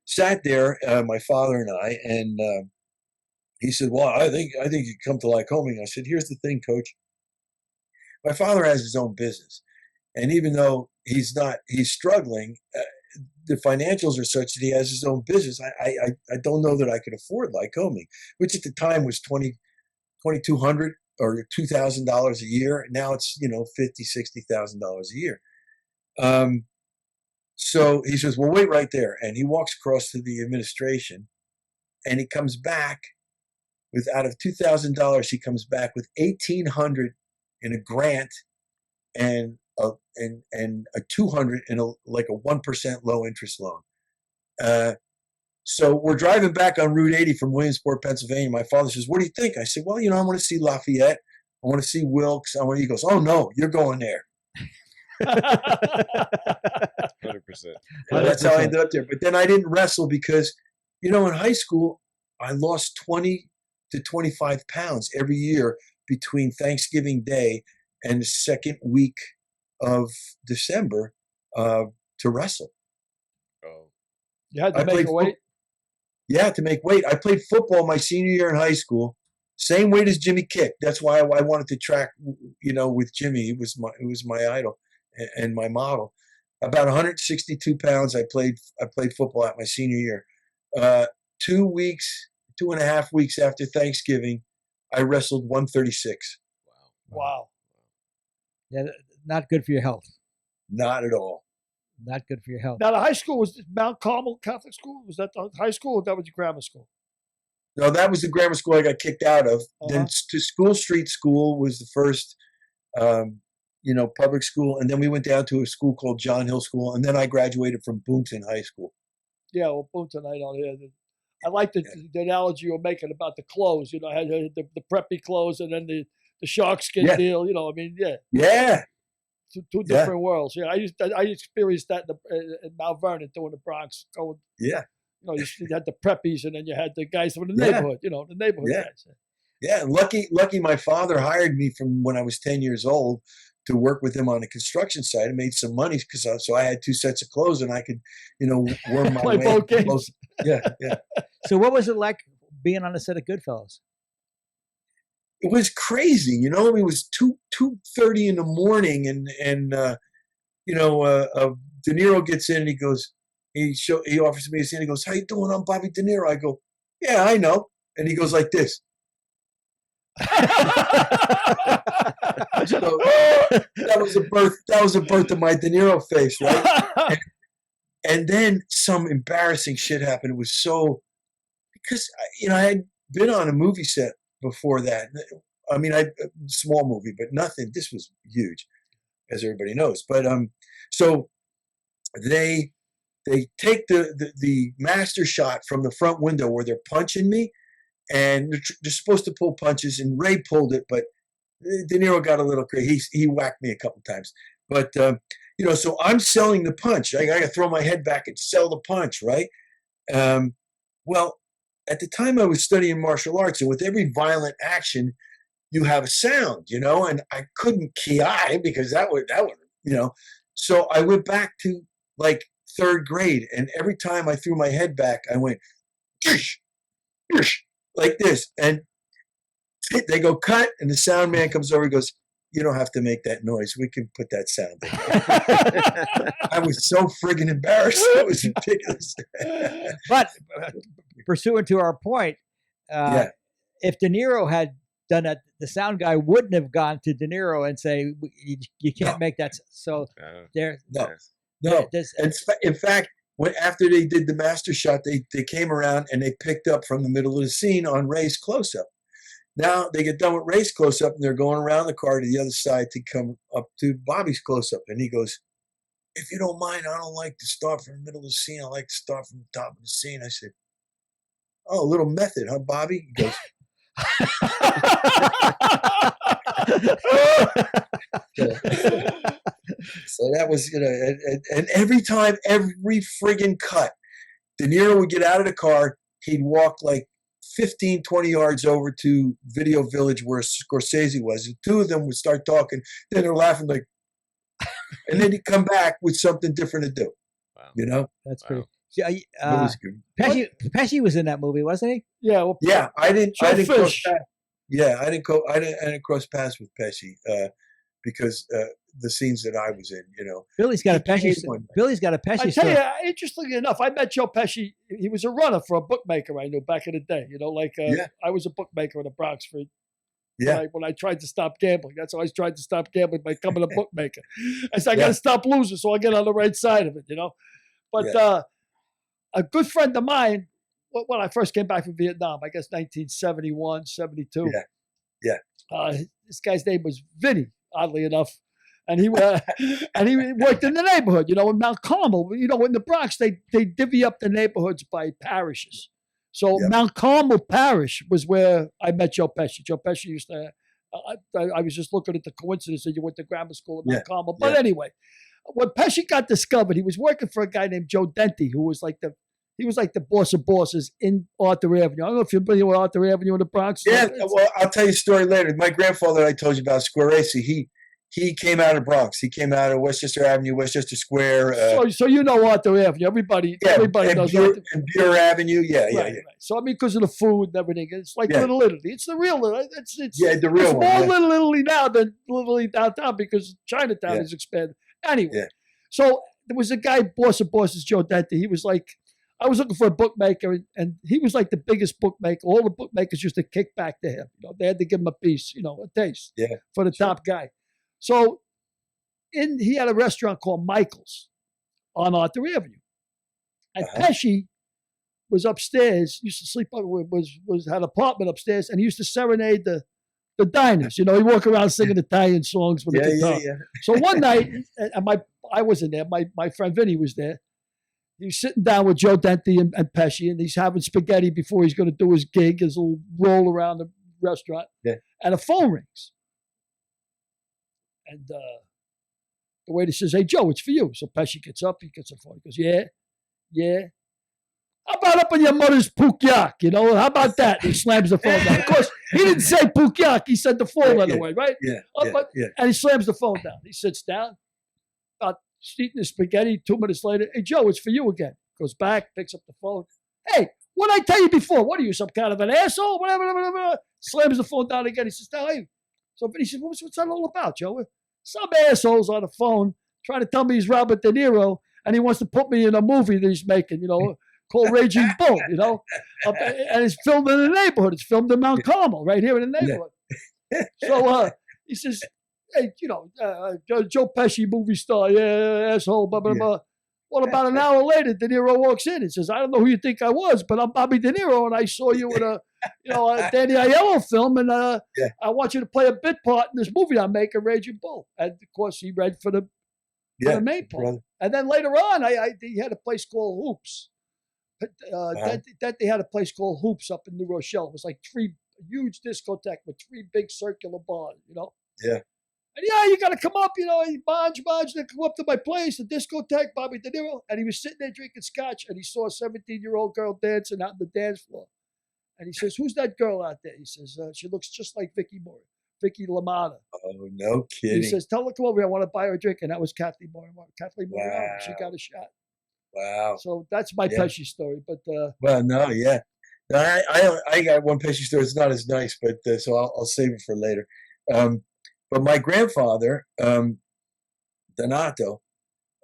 G: sat there, my father and I, and he said, well, I think you come to Lycoming. I said, here's the thing, coach. My father has his own business. And even though he's struggling, the financials are such that he has his own business. I don't know that I could afford Lycoming, which at the time was $2,200 or $2,000 a year. Now it's, $50,000, $60,000 a year. So he says, well, wait right there. And he walks across to the administration, and he comes back, with out of $2,000, she comes back with $1,800 in a grant and a 200 in a 1% low interest loan. So we're driving back on Route 80 from Williamsport, Pennsylvania. My father says, "What do you think?" I said, "Well, I want to see Lafayette. I want to see Wilkes." He goes, "Oh no, you're going there."
F: 100%.
G: That's how I ended up there. But then I didn't wrestle because, in high school, I lost 20 to 25 pounds every year between Thanksgiving Day and the second week of December to wrestle.
F: Oh,
D: You had to make a weight.
G: Yeah, to make weight. I played football my senior year in high school, same weight as Jimmy Kick. That's why I wanted to track, with Jimmy. He was my idol and my model. About 162 pounds. I played football at my senior year. 2.5 weeks after Thanksgiving, I wrestled 136.
D: Wow.
E: Yeah, not good for your health.
G: Not at all.
E: Not good for your health.
D: Now, the high school was Mount Carmel Catholic School. Was that the high school, or that was your grammar school?
G: No, that was the grammar school I got kicked out of. Then to School Street School was the first, public school, and then we went down to a school called John Hill School, and then I graduated from Boonton High School.
D: Yeah, well, Boonton, I don't hear. I like the analogy you were making about the clothes. I had the preppy clothes, and then the shark skin deal.
G: Yeah.
D: Two different worlds. Yeah, I experienced that in Mount Vernon, doing the Bronx. You had the preppies, and then you had the guys from the neighborhood. The neighborhood guys.
G: Yeah, lucky my father hired me from when I was 10 years old to work with him on the construction site. I made some money so I had two sets of clothes, and I could, worm my
D: play
G: way
D: both games.
G: Yeah.
E: So what was it like being on the set of Goodfellas?
G: It was crazy, it was 2:30 in the morning, and De Niro gets in and he goes, he offers me his hand. He goes, "How you doing? I'm Bobby De Niro." I go, "Yeah, I know." And he goes like this. So, that was a birth of my De Niro face, right? And then some embarrassing shit happened. It was because I had been on a movie set before that. I mean, a small movie, but nothing. This was huge, as everybody knows. But so they take the master shot from the front window where they're punching me, and they're supposed to pull punches, and Ray pulled it, but De Niro got a little crazy. He whacked me a couple times, but so I'm selling the punch. I got to throw my head back and sell the punch, right? Well, at the time I was studying martial arts, and with every violent action, you have a sound, and I couldn't ki because that would, so I went back to like third grade, and every time I threw my head back, I went, like this, and they go cut, and the sound man comes over and goes, "You don't have to make that noise. We can put that sound in." I was so friggin' embarrassed. It was ridiculous.
E: But pursuant to our point, if De Niro had done that, the sound guy wouldn't have gone to De Niro and say, "You can't make that." So
G: No. In fact, after they did the master shot, they came around and they picked up from the middle of the scene on Ray's close-up. Now they get done with Ray's close-up, and they're going around the car to the other side to come up to Bobby's close-up. And he goes, "If you don't mind, I don't like to start from the middle of the scene. I like to start from the top of the scene." I said, "Oh, a little method, huh, Bobby?" He goes, so that was, and every friggin' cut, De Niro would get out of the car, he'd walk like 15, 20 yards over to Video Village where Scorsese was, and two of them would start talking, then they're laughing like, and then he'd come back with something different to do. Wow.
E: That's pretty. Pesci was in that movie, wasn't he?
D: Yeah. Well,
G: I didn't cross paths. Yeah, I didn't cross paths with Pesci because the scenes that I was in,
E: Billy's got a Pesci. Billy's got a Pesci.
D: I tell you, interestingly enough, I met Joe Pesci. He was a runner for a bookmaker I knew back in the day. I was a bookmaker in the Bronx for. Yeah. When I tried to stop gambling, that's how I tried to stop gambling, by becoming a bookmaker. I said, I got to stop losing so I get on the right side of it, But a good friend of mine when I first came back from Vietnam, I guess 1971, 72.
G: Yeah.
D: This guy's name was Vinny, oddly enough. And he and he worked in the neighborhood, in Mount Carmel. In the Bronx, they divvy up the neighborhoods by parishes. So Mount Carmel Parish was where I met Joe Pesci. Joe Pesci used to. I was just looking at the coincidence that you went to grammar school at Mount Carmel. But anyway, when Pesci got discovered, he was working for a guy named Joe Denti, who was like the boss of bosses in Arthur Avenue. I don't know if you're familiar with Arthur Avenue in the Bronx.
G: Yeah, well, I'll tell you a story later. My grandfather, I told you about, Square Racy, he came out of Bronx. He came out of Westchester Avenue, Westchester Square.
D: So you know Arthur Avenue. Everybody knows Arthur.
G: And Beer Avenue, yeah.
D: So I mean, because of the food and everything, it's like Little Italy. It's the real Italy. It's
G: the real one.
D: More Little Italy now than Little Italy downtown because Chinatown is expanded. Anyway, so there was a guy, boss of bosses, Joe Dente. He was like, I was looking for a bookmaker, and he was like the biggest bookmaker. All the bookmakers used to kick back to him. They had to give him a piece, a taste for the top guy. So he had a restaurant called Michael's on Arthur Avenue. And Pesci was upstairs, used to sleep up, had an apartment upstairs, and he used to serenade the diners. He'd walk around singing Italian songs with a guitar. So one night, and I wasn't there, my friend Vinny was there. He was sitting down with Joe Denti and Pesci, and he's having spaghetti before he's going to do his gig, his little roll around the restaurant. Yeah. And a phone rings. And the waiter says, "Hey, Joe, it's for you." So Pesci gets up, he gets a phone. He goes, yeah. How about up on your mother's Pukyak? How about that? And he slams the phone down. Of course, he didn't say Pukyak. He said the four-letter way, right? And he slams the phone down. He sits down, about eating his spaghetti. 2 minutes later, "Hey, Joe, it's for you again." Goes back, picks up the phone. "Hey, what did I tell you before? What are you, some kind of an asshole? Whatever. Slams the phone down again. He says, "Now, hey." So he says, "What's that all about, Joe? Some asshole's on the phone trying to tell me he's Robert De Niro and he wants to put me in a movie that he's making, called Raging Bull, and it's filmed in the neighborhood. It's filmed in Mount Carmel, right here in the neighborhood." So he says, "Hey, Joe Pesci, movie star, asshole, blah, blah, blah." Well, about an hour later, De Niro walks in and says, "I don't know who you think I was, but I'm Bobby De Niro, and I saw you in a Danny Aiello film, and I want you to play a bit part in this movie I'm making, Raging Bull." And of course, he read for the main part. Brother. And then later on, he had a place called Hoops. That they had a place called Hoops up in New Rochelle. It was like huge discotheque with 3 big circular bars,
G: Yeah.
D: And you got to come up, Bonge, they come up to my place, the discotheque, Bobby De Niro. And he was sitting there drinking scotch, and he saw a 17-year-old girl dancing out on the dance floor. And he says, "Who's that girl out there?" He says, "She looks just like Vicky LaMotta."
G: Oh, no kidding.
D: He says, "Tell her to come over here. I want to buy her a drink." And that was Kathleen Moore. She got a shot.
G: Wow.
D: So that's my Pesci story. But
G: well, no, yeah. No, I got one Pesci story. It's not as nice, but so I'll save it for later. But my grandfather, Donato,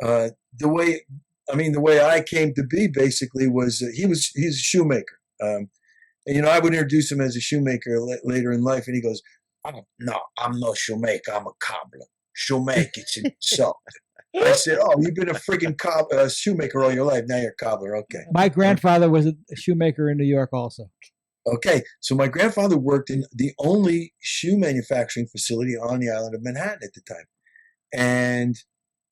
G: the way I came to be basically was he's a shoemaker. And I would introduce him as a shoemaker later in life, and he goes, "No, I'm no shoemaker. I'm a cobbler. Shoemaker, it's an insult." I said, "Oh, you've been a freaking shoemaker all your life. Now you're a cobbler. Okay."
E: My grandfather was a shoemaker in New York also.
G: Okay, so my grandfather worked in the only shoe manufacturing facility on the island of Manhattan at the time, and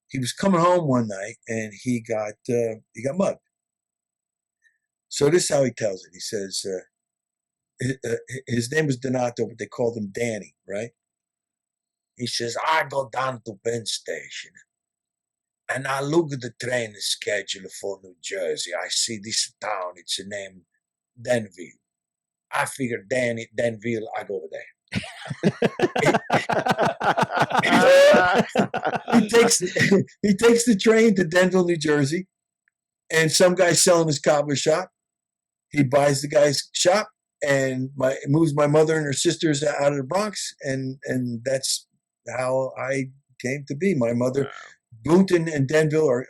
G: he was coming home one night and he got mugged. So this is how he tells it. He says his name was Donato, but they called him Danny, right? He says, "I go down to Penn Station and I look at the train schedule for New Jersey. I see this town. It's named Denville. I figure Denville, I go over there." he takes the train to Denville, New Jersey, and some guy's selling his cobbler shop. He buys the guy's shop and moves my mother and her sisters out of the Bronx, and that's how I came to be. My mother, Boonton and Denville are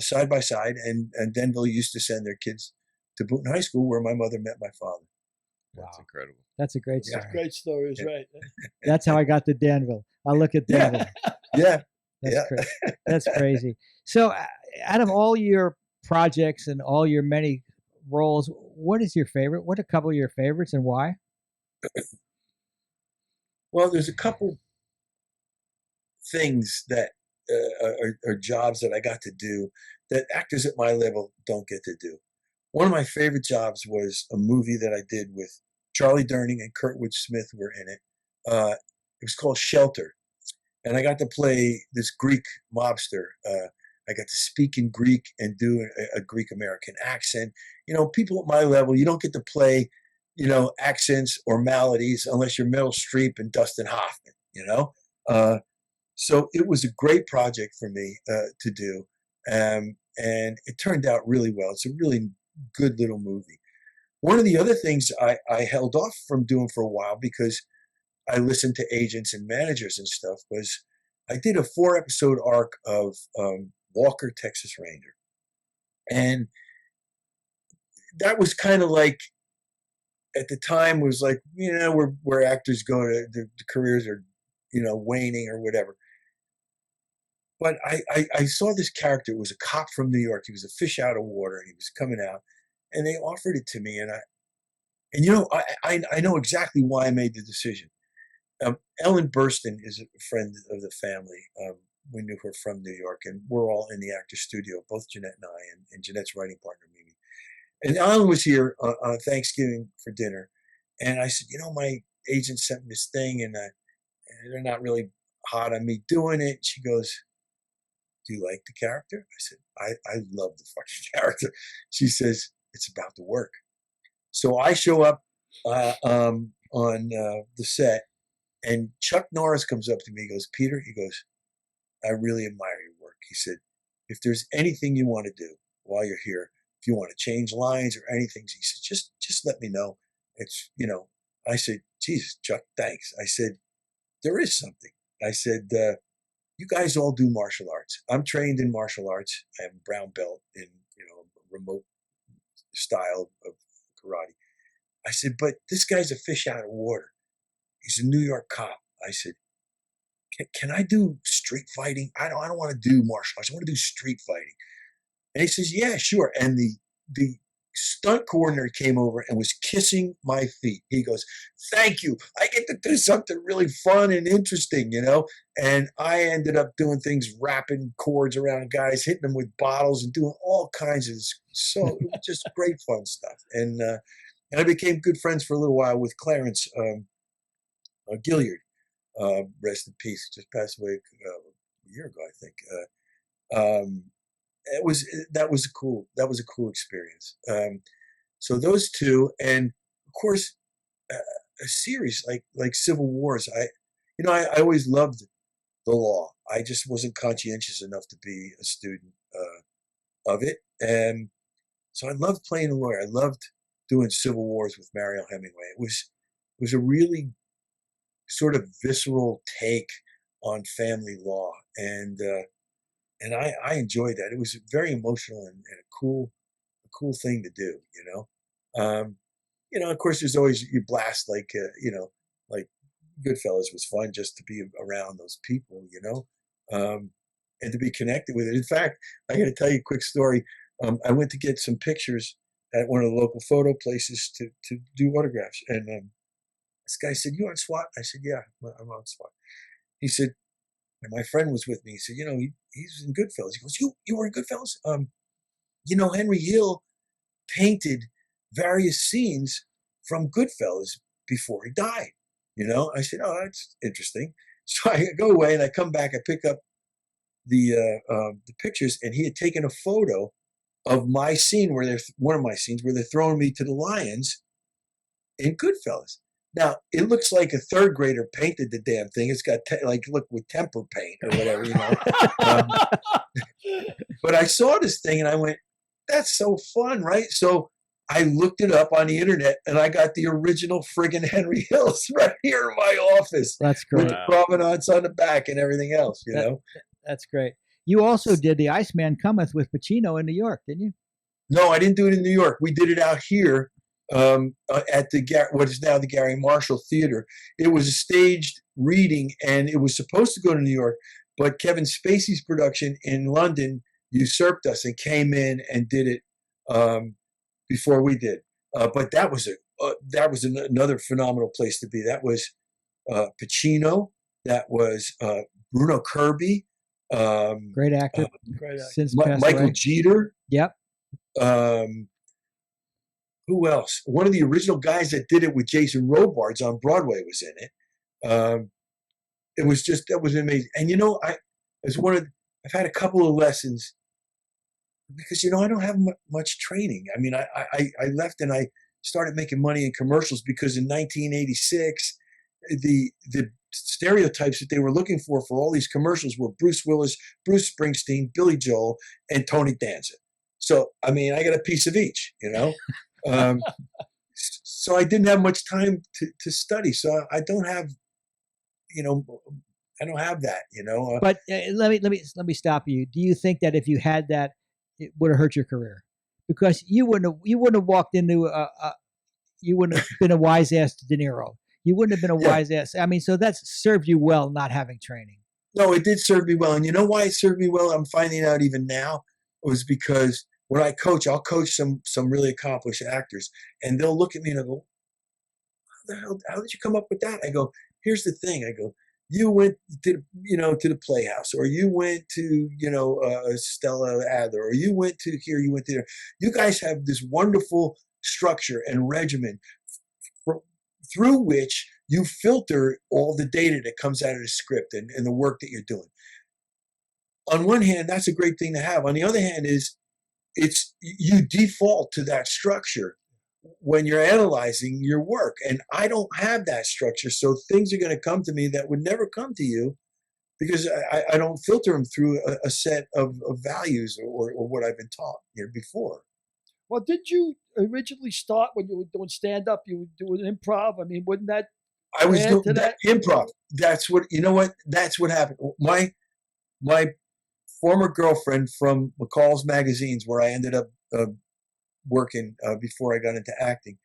G: side by side, and Denville used to send their kids to Boonton High School, where my mother met my father.
F: That's incredible.
E: That's a great story.
D: Great story, is right.
E: That's how I got to Danville. I look at Danville.
G: Yeah.
E: That's crazy. So out of all your projects and all your many roles, what is your favorite? What are a couple of your favorites and why?
G: Well, there's a couple things that are jobs that I got to do that actors at my level don't get to do. One of my favorite jobs was a movie that I did with Charlie Durning and Kurtwood Smith were in it. It was called Shelter. And I got to play this Greek mobster. I got to speak in Greek and do a Greek American accent. You know, people at my level, you don't get to play, you know, accents or melodies unless you're Meryl Streep and Dustin Hoffman, you know? So it was a great project for me to do. And it turned out really well. It's a really good little movie. One of the other things I held off from doing for a while because I listened to agents and managers and stuff was I did a 4-episode arc of Walker, Texas Ranger. And that was kind of like, at the time was like, you know, where actors go to, the careers are, you know, waning or whatever. But I saw this character. It was a cop from New York. He was a fish out of water and he was coming out and they offered it to me. And you know, I know exactly why I made the decision. Ellen Burstyn is a friend of the family. We knew her from New York, and we're all in the actor studio, both Jeanette and I, and Jeanette's writing partner, Mimi. And Ellen was here on Thanksgiving for dinner, and I said, you know, my agent sent me this thing, and they're not really hot on me doing it. She goes, do you like the character? I said, I love the fucking character. She says, it's about the work. So I show up on the set, and Chuck Norris comes up to me. He goes, Peter, he goes, I really admire your work. He said, if there's anything you want to do while you're here, if you want to change lines or anything, he said, just let me know. It's, you know, I said, Jesus, Chuck, thanks. I said, there is something. I said, you guys all do martial arts. I'm trained in martial arts. I have a brown belt in, you know, remote style of karate. I said, but this guy's a fish out of water. He's a New York cop. I said, can I do street fighting? I don't want to do martial arts. I want to do street fighting. And he says, yeah, sure. And the stunt coordinator came over and was kissing my feet. He goes, thank you. I get to do something really fun and interesting, you know? And I ended up doing things, wrapping cords around guys, hitting them with bottles and doing all kinds of, so it was just great fun stuff. And I became good friends for a little while with Clarence Gilliard, rest in peace, just passed away a year ago, I think. That was a cool experience. So those two, and of course, a series like Civil Wars. I always loved the law. I just wasn't conscientious enough to be a student of it, and so I loved playing a lawyer. I loved doing Civil Wars with Mariel Hemingway. It was a really sort of visceral take on family law, and I enjoyed that. It was very emotional and a cool thing to do, you know. Of course, there's always you blast like Goodfellas was fun just to be around those people, you know, and to be connected with it. In fact, I got to tell you a quick story. I went to get some pictures at one of the local photo places to do autographs, and this guy said, "You on SWAT?" I said, "Yeah, I'm on SWAT." He said, and my friend was with me. He said, "You know, he's in Goodfellas." He goes, "You were in Goodfellas?" You know, Henry Hill painted various scenes from Goodfellas before he died. You know, I said, "Oh, that's interesting." So I go away and I come back. I pick up the pictures, and he had taken a photo of my scene one of my scenes where they're throwing me to the lions in Goodfellas. Now, it looks like a third grader painted the damn thing. It's got look with temper paint or whatever, you know. But I saw this thing and I went, that's so fun, right? So I looked it up on the internet and I got the original friggin' Henry Hills right here in my office.
E: That's great.
G: With the provenance on the back and everything else, you know.
E: That's great. You also did The Iceman Cometh with Pacino in New York, didn't you?
G: No, I didn't do it in New York. We did it out here. At what is now the Gary Marshall Theater. It was a staged reading, and it was supposed to go to New York, but Kevin Spacey's production in London usurped us and came in and did it before we did. But that was another phenomenal place to be. That was Pacino. That was Bruno Kirby.
E: Great actor.
D: Great actor.
E: Since passed
G: Michael
E: away.
G: Jeter.
E: Yep.
G: Who else? One of the original guys that did it with Jason Robards on Broadway was in it. It was just, that was amazing. And I've had a couple of lessons because, I don't have much training. I mean, I left and I started making money in commercials because in 1986, the stereotypes that they were looking for all these commercials were Bruce Willis, Bruce Springsteen, Billy Joel, and Tony Danza. So, I mean, I got a piece of each, so I didn't have much time to study. So I don't have, I don't have that,
E: But let me stop you. Do you think that if you had that, it would have hurt your career? Because you wouldn't have walked into you wouldn't have been a wise ass to De Niro. You wouldn't have been a wise ass. I mean, so that's served you well not having training.
G: No, it did serve me well. And you know why it served me well? I'm finding out even now. It was because when I coach, I'll coach some really accomplished actors, and they'll look at me and I go, how did you come up with that? I go, here's the thing. I go, you went to the Playhouse, or you went to, Stella Adler, or you went to here, you went there. You guys have this wonderful structure and regimen through which you filter all the data that comes out of the script and the work that you're doing. On one hand, that's a great thing to have. On the other hand, you default to that structure when you're analyzing your work. And I don't have that structure. So things are going to come to me that would never come to you because I don't filter them through a set of values or what I've been taught before.
D: Well, did you originally start when you were doing stand-up? You were doing improv? I mean, wouldn't that
G: I was
D: add
G: doing
D: to that?
G: improv. That's what happened. My former girlfriend from McCall's Magazines, where I ended up working before I got into acting,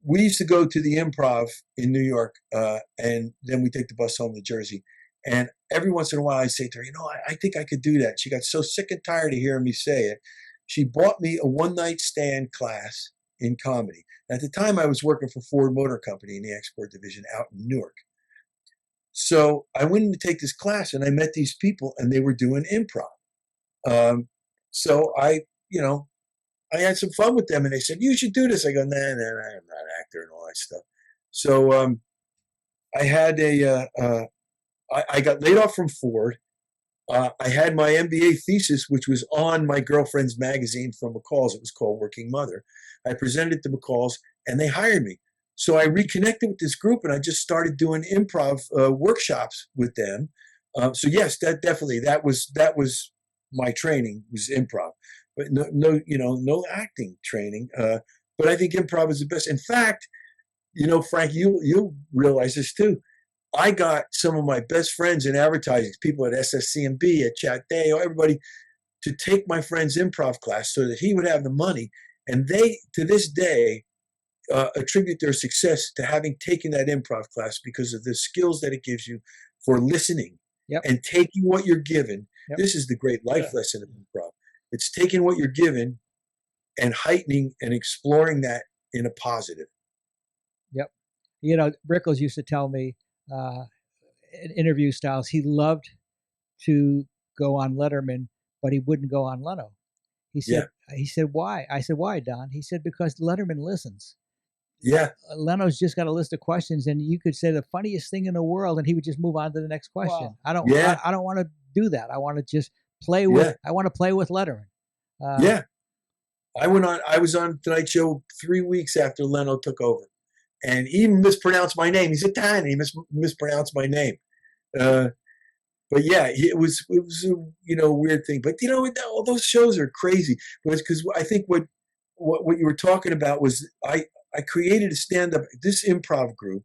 G: we used to go to the Improv in New York, and then we take the bus home to Jersey. And every once in a while I'd say to her, I think I could do that. She got so sick and tired of hearing me say it. She bought me a one-night stand class in comedy. At the time, I was working for Ford Motor Company in the export division out in Newark. So I went in to take this class, and I met these people, and they were doing improv. So I had some fun with them, and they said, "You should do this." I go, "Nah, I'm not an actor and all that stuff." So I had I got laid off from Ford. I had my MBA thesis, which was on my girlfriend's magazine from McCall's. It was called Working Mother. I presented it to McCall's, and they hired me. So I reconnected with this group, and I just started doing improv workshops with them. So yes, that was my training, was improv, but no acting training. But I think improv is the best. In fact, Frank, you'll realize this too. I got some of my best friends in advertising, people at SSCMB, at Chat Day, everybody, to take my friend's improv class so that he would have the money. And they, to this day, attribute their success to having taken that improv class because of the skills that it gives you for listening and taking what you're given. Yep. This is the great life lesson of improv. It's taking what you're given and heightening and exploring that in a positive.
E: Yep. Rickles used to tell me, in interview styles, he loved to go on Letterman, but he wouldn't go on Leno. He said, why? I said, why, Don? He said, because Letterman listens.
G: Yeah.
E: Leno's just got a list of questions, and you could say the funniest thing in the world, and he would just move on to the next question. Wow. I don't want to do that. I want to just play with. I want to play with Letterman.
G: I was on Tonight Show 3 weeks after Leno took over, and he mispronounced my name. He's Italian. He mispronounced my name. But yeah, it was a weird thing. But all those shows are crazy. Because I think what you were talking about was I created a stand-up, this improv group.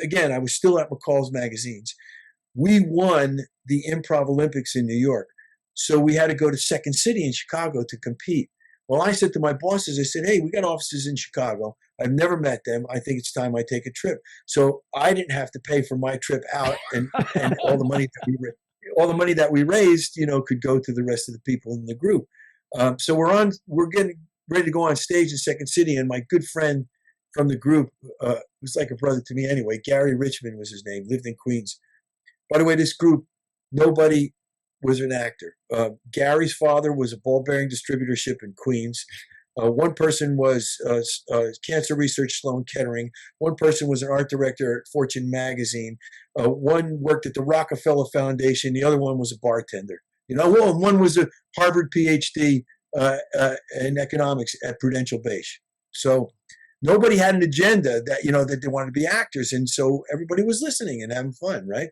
G: Again, I was still at McCall's Magazines. We won the Improv Olympics in New York. So we had to go to Second City in Chicago to compete. Well, I said to my bosses, I said, "Hey, we got offices in Chicago. I've never met them. I think it's time I take a trip." So I didn't have to pay for my trip out, and all the money that we raised, could go to the rest of the people in the group. So we're ready to go on stage in Second City, and my good friend from the group, was like a brother to me anyway, Gary Richmond was his name, lived in Queens. By the way, this group, nobody was an actor. Gary's father was a ball bearing distributorship in Queens. One person was cancer research, Sloan Kettering. One person was an art director at Fortune magazine. One worked at the Rockefeller Foundation. The other one was a bartender. One was a Harvard PhD in economics at Prudential Beige. So nobody had an agenda that they wanted to be actors, and so everybody was listening and having fun, right?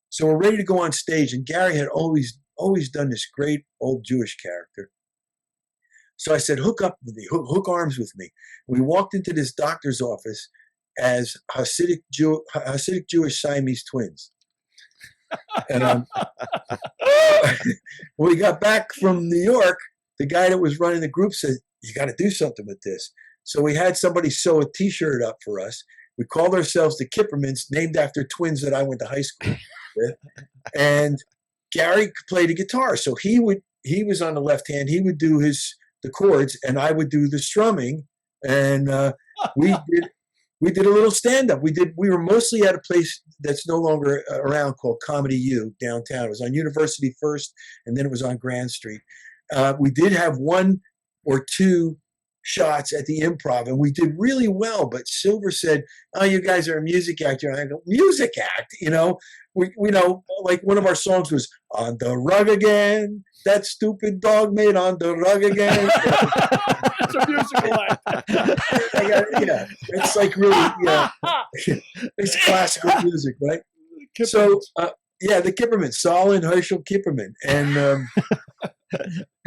G: So we're ready to go on stage, and Gary had always done this great old Jewish character. So I said, hook up with me, hook arms with me. We walked into this doctor's office as Hasidic Jewish Siamese twins. And when we got back from New York, the guy that was running the group said, you got to do something with this. So we had somebody sew a T-shirt up for us. We called ourselves the Kippermans, named after twins that I went to high school with. And Gary played the guitar. So he was on the left hand. He would do the chords, and I would do the strumming. And we did a little stand-up. We were mostly at a place that's no longer around called Comedy U downtown. It was on University first, and then it was on Grand Street. We did have one or two shots at the Improv, and we did really well. But Silver said, "Oh, you guys are a music actor." And I go, "Music act? We know, like one of our songs was "On the Rug Again." That stupid dog made on the rug again.
D: It's a musical act.
G: Yeah, it's like really, it's classical music, right? So, the Kipperman, Saul and Herschel Kipperman, and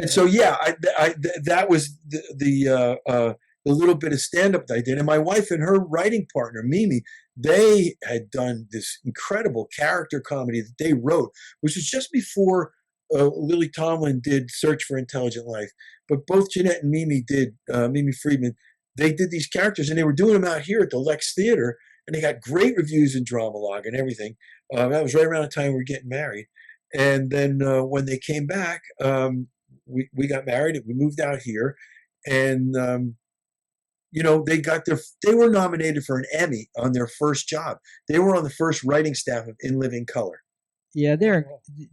G: so that was the little bit of stand-up that I did. And my wife and her writing partner, Mimi, they had done this incredible character comedy that they wrote, which was just before Lily Tomlin did Search for Intelligent Life. But both Jeanette and Mimi did, Mimi Friedman, they did these characters, and they were doing them out here at the Lex Theater, and they got great reviews in Dramalog and everything. That was right around the time we were getting married. And then when they came back, we got married, and we moved out here, and they were nominated for an Emmy on their first job. They were on the first writing staff of In Living Color.
E: Yeah,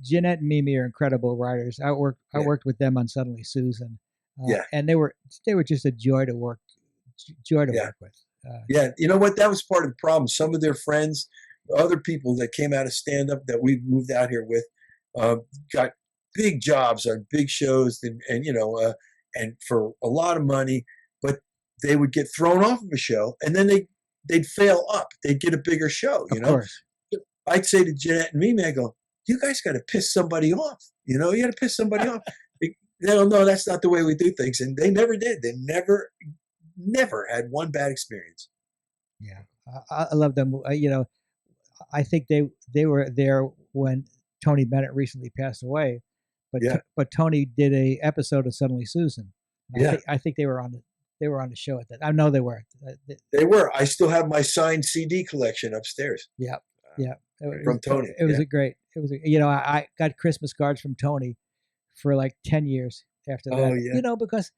E: Jeanette and Mimi are incredible writers. I worked with them on Suddenly Susan. And they were just a joy to work work with.
G: Yeah, you know what? That was part of the problem. Some of their friends, other people that came out of stand-up that we moved out here with, got big jobs on big shows, and for a lot of money, but they would get thrown off of a show, and then they'd fail up. They'd get a bigger show.
E: Of course.
G: I'd say to Jeanette and Mimi, I go, you guys got to piss somebody off. You got to piss somebody off. They don't know that's not the way we do things. And they never did. They never had one bad experience.
E: Yeah. I love them. I think they were there when Tony Bennett recently passed away, but Tony did a episode of Suddenly Susan. I think they were on the show at that. I know they were.
G: They were. I still have my signed CD collection upstairs.
E: Yeah.
G: From Tony.
E: It was I got Christmas cards from Tony for like 10 years after that.
G: Oh, yeah.
E: Because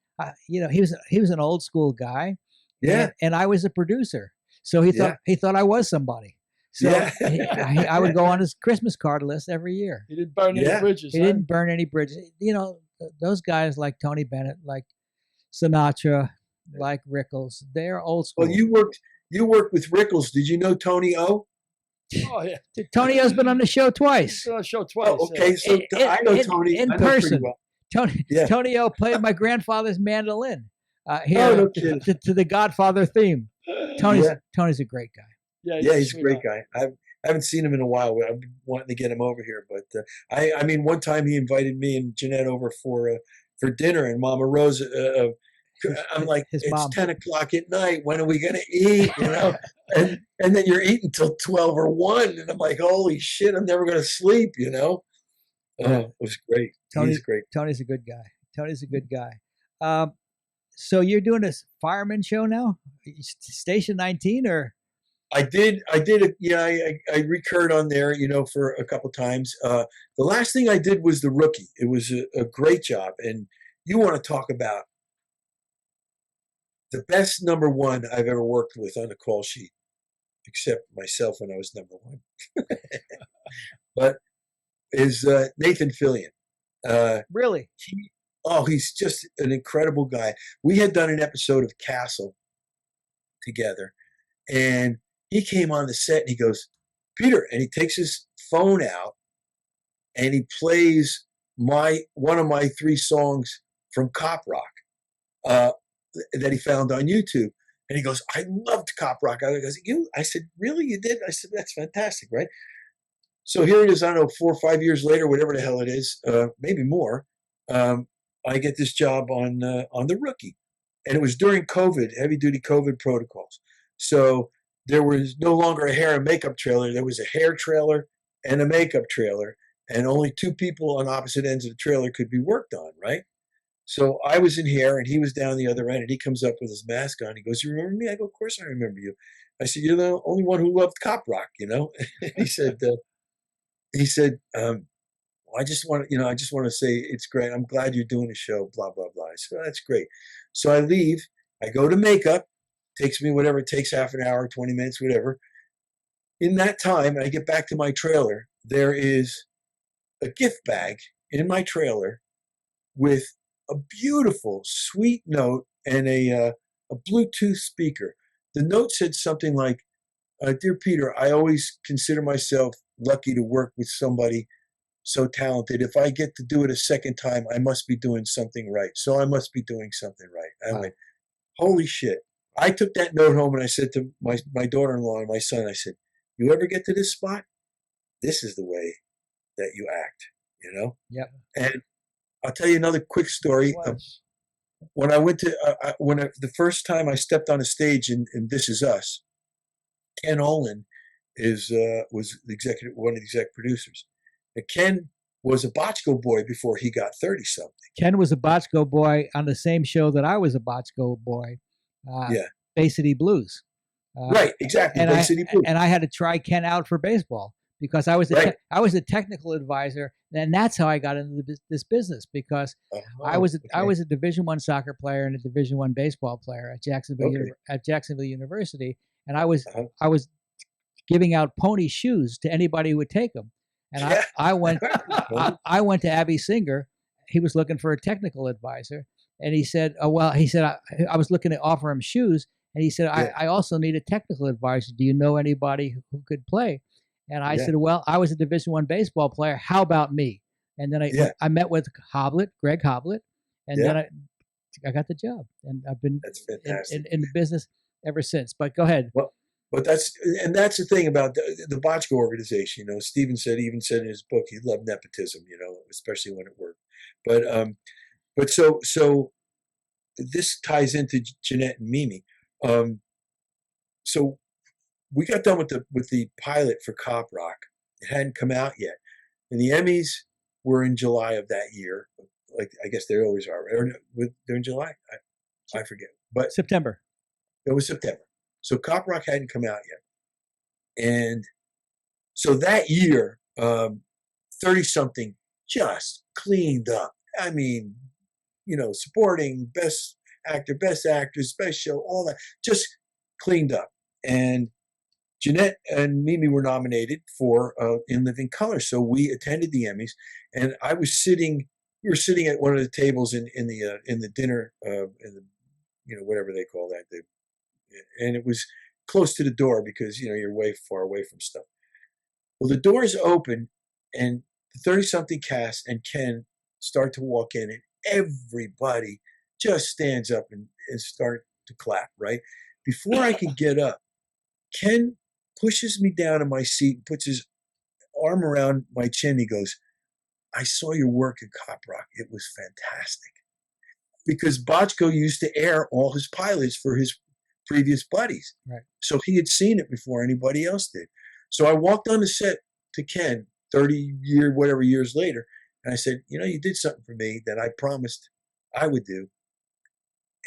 E: he was an old school guy.
G: Yeah.
E: And I was a producer. So he thought I was somebody. So I would go on his Christmas card list every year.
D: He didn't burn any bridges.
E: He didn't burn any bridges. Those guys like Tony Bennett, like Sinatra, like Rickles, they're old school.
G: Well, you worked with Rickles. Did you know Tony O?
D: Oh, yeah.
E: Tony has been on the show twice.
D: He's been on the show twice.
G: Oh, okay, so I know Tony
E: in
G: I know
E: person.
G: well.
E: Tony O played my grandfather's mandolin
G: no
E: to the Godfather theme. Tony's a great guy.
G: Yeah, he's a great guy. I haven't seen him in a while. I've been wanting to get him over here, but I mean, one time he invited me and Jeanette over for dinner, and Mama Rose. I'm like, it's 10 o'clock at night. When are we going to eat? And then you're eating till 12 or 1. And I'm like, holy shit, I'm never going to sleep, It was great. He's great.
E: Tony's a good guy. So you're doing this fireman show now? Station 19 or?
G: I did. I recurred on there, for a couple times. The last thing I did was The Rookie. It was a great job. And you want to talk about the best number one I've ever worked with on the call sheet, except myself when I was number one, but is Nathan Fillion.
E: Really?
G: He's just an incredible guy. We had done an episode of Castle together, and he came on the set and he goes, Peter, and he takes his phone out and he plays one of my 3 songs from Cop Rock that he found on YouTube. And he goes, I loved Cop Rock. I said, really? You did? I said, that's fantastic, right? So here it is, I don't know, 4 or 5 years later, whatever the hell it is, maybe more. I get this job on The Rookie. And it was during COVID, heavy duty COVID protocols. So there was no longer a hair and makeup trailer. There was a hair trailer and a makeup trailer. And only 2 people on opposite ends of the trailer could be worked on, right? So I was in hair and he was down the other end, and he comes up with his mask on. He goes, you remember me? I go, of course I remember you. I said, you're the only one who loved Cop Rock, you know? He said, I just want to say it's great. I'm glad you're doing the show, blah, blah, blah. I said, oh, that's great. So I leave. I go to makeup. Takes me whatever. It takes half an hour, 20 minutes, whatever. In that time, I get back to my trailer. There is a gift bag in my trailer with a beautiful, sweet note and a Bluetooth speaker. The note said something like, Dear Peter, I always consider myself lucky to work with somebody so talented. If I get to do it a second time, I must be doing something right. So I must be doing something right. I went, holy shit. I took that note home and I said to my daughter-in-law and my son, I said, you ever get to this spot? This is the way that you act, you know?
E: Yep.
G: And I'll tell you another quick story. When I went to, the first time I stepped on a stage in This Is Us, Ken Olin was one of the exec producers. And Ken was a Botchko boy before he got 30-something.
E: Ken was a Botchko boy on the same show that I was a Botchko boy. Bay City Blues.
G: Right, exactly. Bay City Blues.
E: And I had to try Ken out for baseball because I was a technical advisor, and that's how I got into this business because I was a Division I soccer player and a Division I baseball player at Jacksonville University, and I was giving out pony shoes to anybody who would take them. And I went to Abby Singer. He was looking for a technical advisor, and he said, I was looking to offer him shoes, and he said, I also need a technical advisor. Do you know anybody who could play? And I said, well, I was a Division I baseball player. How about me? And then I met with Greg Hoblet, and then I got the job, and I've been in the business ever since. But go ahead.
G: Well, but that's the thing about the Botchko organization. You know, Steven even said in his book he loved nepotism. You know, especially when it worked. But so this ties into Jeanette and Mimi. So we got done with the pilot for Cop Rock. It hadn't come out yet, and the Emmys were in July of that year. Like I guess they always are. They're in July. I forget, but
E: September.
G: It was September. So Cop Rock hadn't come out yet. And so that year, 30-something just cleaned up. I mean, you know, supporting, best actor, best actress, best show, all that, just cleaned up. And Jeanette and Mimi were nominated for In Living Color. So we attended the Emmys, and we were sitting at one of the tables in the dinner, whatever they call that, and it was close to the door because, you know, you're way far away from stuff. Well, the doors open and the 30-something cast and Ken start to walk in, and everybody just stands up and start to clap, right? Before I can get up, Ken pushes me down in my seat and puts his arm around my chin. He goes, I saw your work at Cop Rock. It was fantastic. Because Botchko used to air all his pilots for his previous buddies.
E: Right.
G: So he had seen it before anybody else did. So I walked on the set to Ken 30 years later, and I said, you know, you did something for me that I promised I would do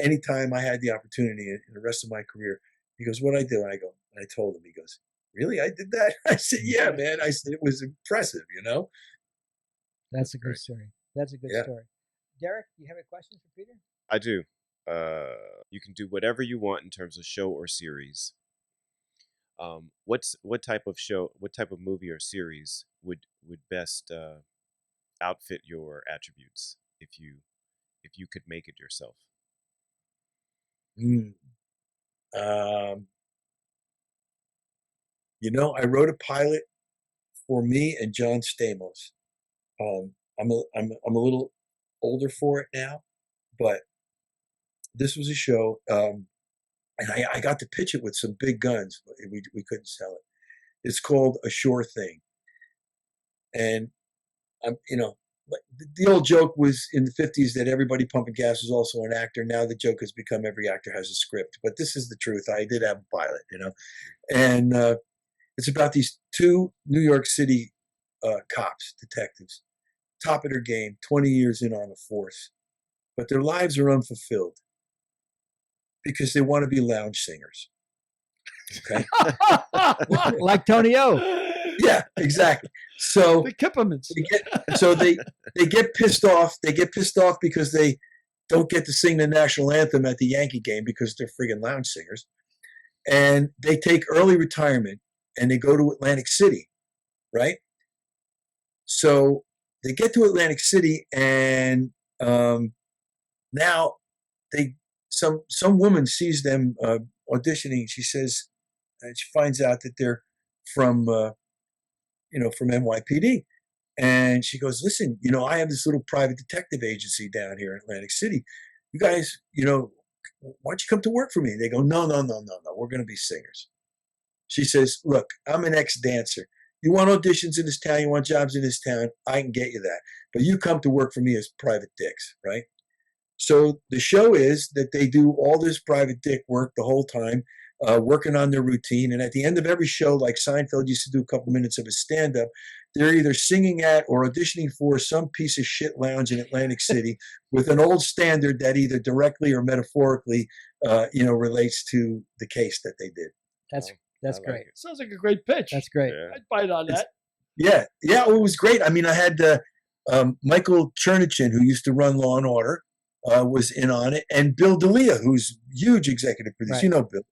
G: anytime I had the opportunity in the rest of my career. He goes, what'd I do? And I go, and I told him. He goes, really? I did that? I said, yeah, man. I said, it was impressive, you know?
E: That's a good story. That's a good story. Derek, you have a question for Peter?
F: I do. You can do whatever you want in terms of show or series. What type of show, what type of movie or series would best outfit your attributes if you could make it yourself?
G: I wrote a pilot for me and John Stamos. I'm a little older for it now, but this was a show, and I got to pitch it with some big guns. We couldn't sell it. It's called A Sure Thing, and the old joke was in the 50s that everybody pumping gas was also an actor. Now the joke has become every actor has a script, but this is the truth. I did have a pilot, and it's about these two New York City cops, detectives, top of their game, 20 years in on the force, but their lives are unfulfilled because they want to be lounge singers. Okay.
E: Like Tony O.
G: Yeah, exactly. So
D: The Kippermans.
G: they get pissed off. They get pissed off because they don't get to sing the national anthem at the Yankee game because they're friggin' lounge singers. And they take early retirement and they go to Atlantic City, right? So they get to Atlantic City and now some woman sees them auditioning. She says, and she finds out that they're from NYPD. And she goes, listen, I have this little private detective agency down here in Atlantic City. You guys, why don't you come to work for me? They go, no. We're going to be singers. She says, look, I'm an ex-dancer. You want auditions in this town, you want jobs in this town, I can get you that. But you come to work for me as private dicks, right? So the show is that they do all this private dick work the whole time, working on their routine. And at the end of every show, like Seinfeld used to do a couple minutes of a stand-up, they're either singing at or auditioning for some piece of shit lounge in Atlantic City with an old standard that either directly or metaphorically, relates to the case that they did.
E: That's
F: I
E: great.
F: like it.
D: Sounds like a great pitch.
E: That's great.
F: Yeah.
D: I'd bite on that.
G: Yeah, it was great. I mean, I had Michael Chernichin, who used to run Law and Order, was in on it, and Bill D'Elia, who's huge executive producer.
E: Right.
G: You know Bill.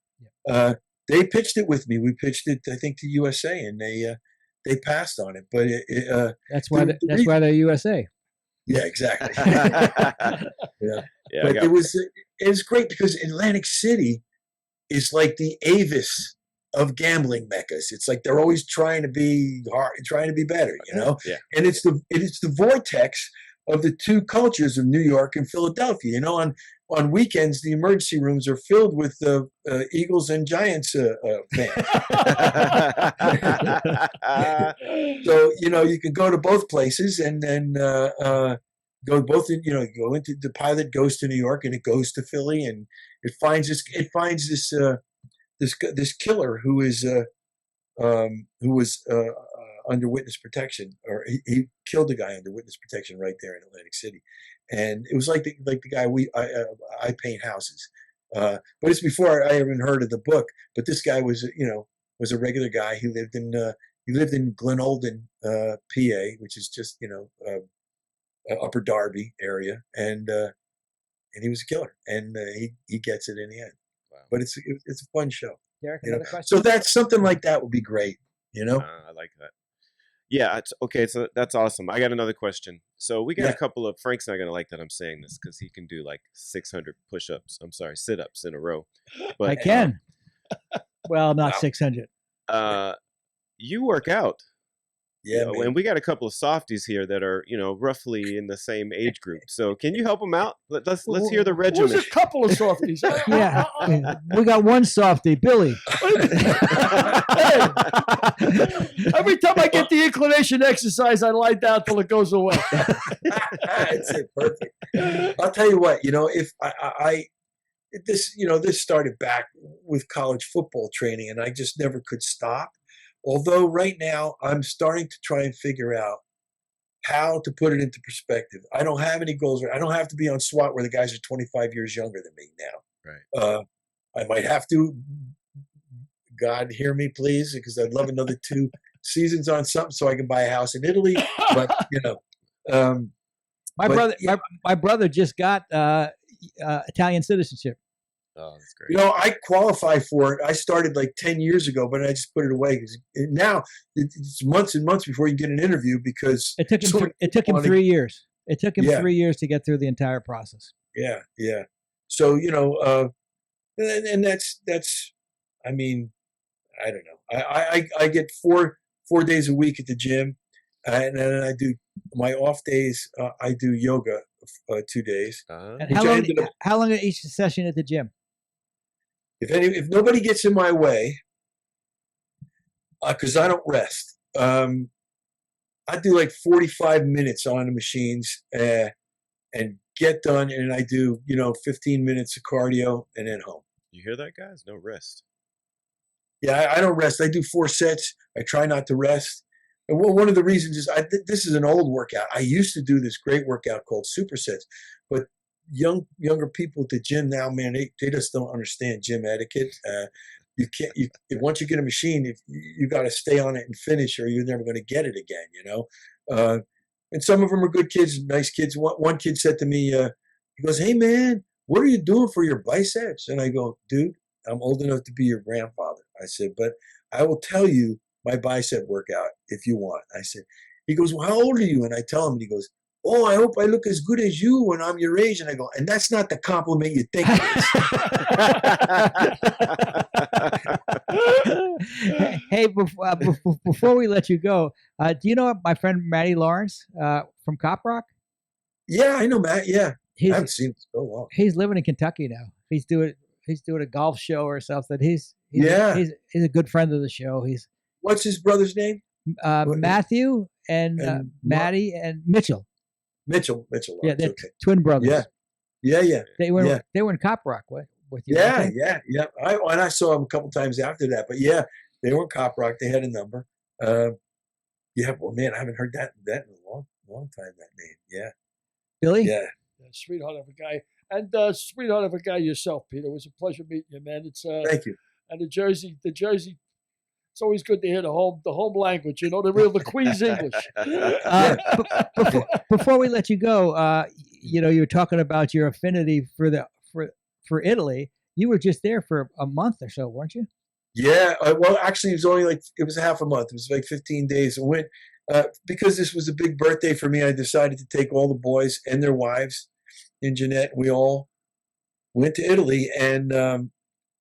E: Yeah.
G: They pitched it with me. We pitched it, I think, to USA, and they passed on it. But
E: That's why they're USA.
G: yeah, exactly.
F: Yeah,
G: But it was great because Atlantic City is like the Avis of gambling meccas. It's like they're always trying to be hard, trying to be better,
F: Yeah.
G: And it's the vortex of the two cultures of New York and Philadelphia. On weekends, the emergency rooms are filled with Eagles and Giants fans. So you can go to both places and then go both. Go into the pilot goes to New York and it goes to Philly and it finds this killer who was under witness protection, or he killed a guy under witness protection right there in Atlantic City, and it was like the guy I paint houses, but it's before I even heard of the book. But this guy was a regular guy. He lived in Glen Olden, PA, which is just Upper Darby area, and he was a killer, and he gets it in the end.
F: Wow.
G: But it's a fun show.
E: Derek,
G: You know?
E: another question?
G: So that's something like that would be great.
F: I like that. Yeah, it's okay. So that's awesome. I got another question. So we got a couple of Frank's not gonna like that I'm saying this because he can do like 600 push-ups. I'm sorry, sit-ups in a row. But
E: I can. Well, not 600.
F: You work out.
G: Yeah,
F: You know,
G: man.
F: and we got a couple of softies here that are, roughly in the same age group. So can you help them out? Let's hear the
D: Who's
F: regimen.
D: a couple of softies?
E: Yeah. We got one softie, Billy.
D: Hey, every time I get the inclination exercise, I lie down till it goes away.
G: That's it, perfect. I'll tell you what, if this started back with college football training, and I just never could stop. Although right now I'm starting to try and figure out how to put it into perspective. I don't have any goals. I don't have to be on SWAT where the guys are 25 years younger than me now.
F: Right.
G: I might have to. God, hear me, please, because I'd love another 2 seasons on something so I can buy a house in Italy. But
E: My brother just got Italian citizenship?
F: Oh, that's great.
G: You know, I qualify for it. I started like 10 years ago, but I just put it away because now it's months and months before you get an interview because
E: It took him. It took him 3 years. It took him
G: Yeah.
E: 3 years to get through the entire process.
G: Yeah, yeah. So you know, and that's. I mean, I don't know. I get four days a week at the gym, and then I do my off days. I do yoga 2 days.
E: And
G: Which I ended up-
E: how long is each session at the gym?
G: If nobody gets in my way, because I don't rest, I do like 45 minutes on the machines and get done, and I do 15 minutes of cardio and then home.
F: You hear that, guys? No rest.
G: Yeah, I don't rest. I do 4 sets. I try not to rest. And one of the reasons is this is an old workout. I used to do this great workout called supersets, but younger people at the gym now, man, they just don't understand gym etiquette. You can't. Once you get a machine, you got to stay on it and finish, or you're never going to get it again. And some of them are good kids, nice kids. One kid said to me, he goes, "Hey man, what are you doing for your biceps?" And I go, "Dude, I'm old enough to be your grandfather." I said, "But I will tell you my bicep workout if you want." I said, he goes, "Well, how old are you?" And I tell him, and he goes, "Oh, I hope I look as good as you when I'm your age." And I go, "And that's not the compliment you think it is."
E: Hey, before we let you go, do you know my friend Matty Lawrence from Cop Rock?
G: Yeah, I know Matt. Yeah, I haven't
E: He's
G: seen him so long.
E: he's living in Kentucky now. He's doing a golf show or something. He's a good friend of the show. He's
G: What's his brother's name?
E: Matthew and
G: and
E: Maddie and Mitchell.
G: Mitchell.
E: Yeah,
G: Lawrence,
E: they're
G: okay.
E: twin brothers.
G: Yeah.
E: They were
G: Yeah.
E: they were in Cop Rock with you.
G: Yeah,
E: weren't they?
G: yeah. I saw him a couple times after that, but yeah, they were in Cop Rock. They had a number. Yeah, well, man, I haven't heard that in a long time. That name, yeah,
E: Billy.
G: yeah.
D: Sweetheart of a guy, and sweetheart of a guy yourself, Peter. It was a pleasure meeting you, man. It's
G: Thank you.
D: and the Jersey. It's always good to hear the home language. The Queen's English.
E: Before we let you go, you were talking about your affinity for Italy. You were just there for a month or so, weren't you?
G: Yeah, well, actually, it was half a month. It was like 15 days. I went because this was a big birthday for me. I decided to take all the boys and their wives and Jeanette. We all went to Italy, and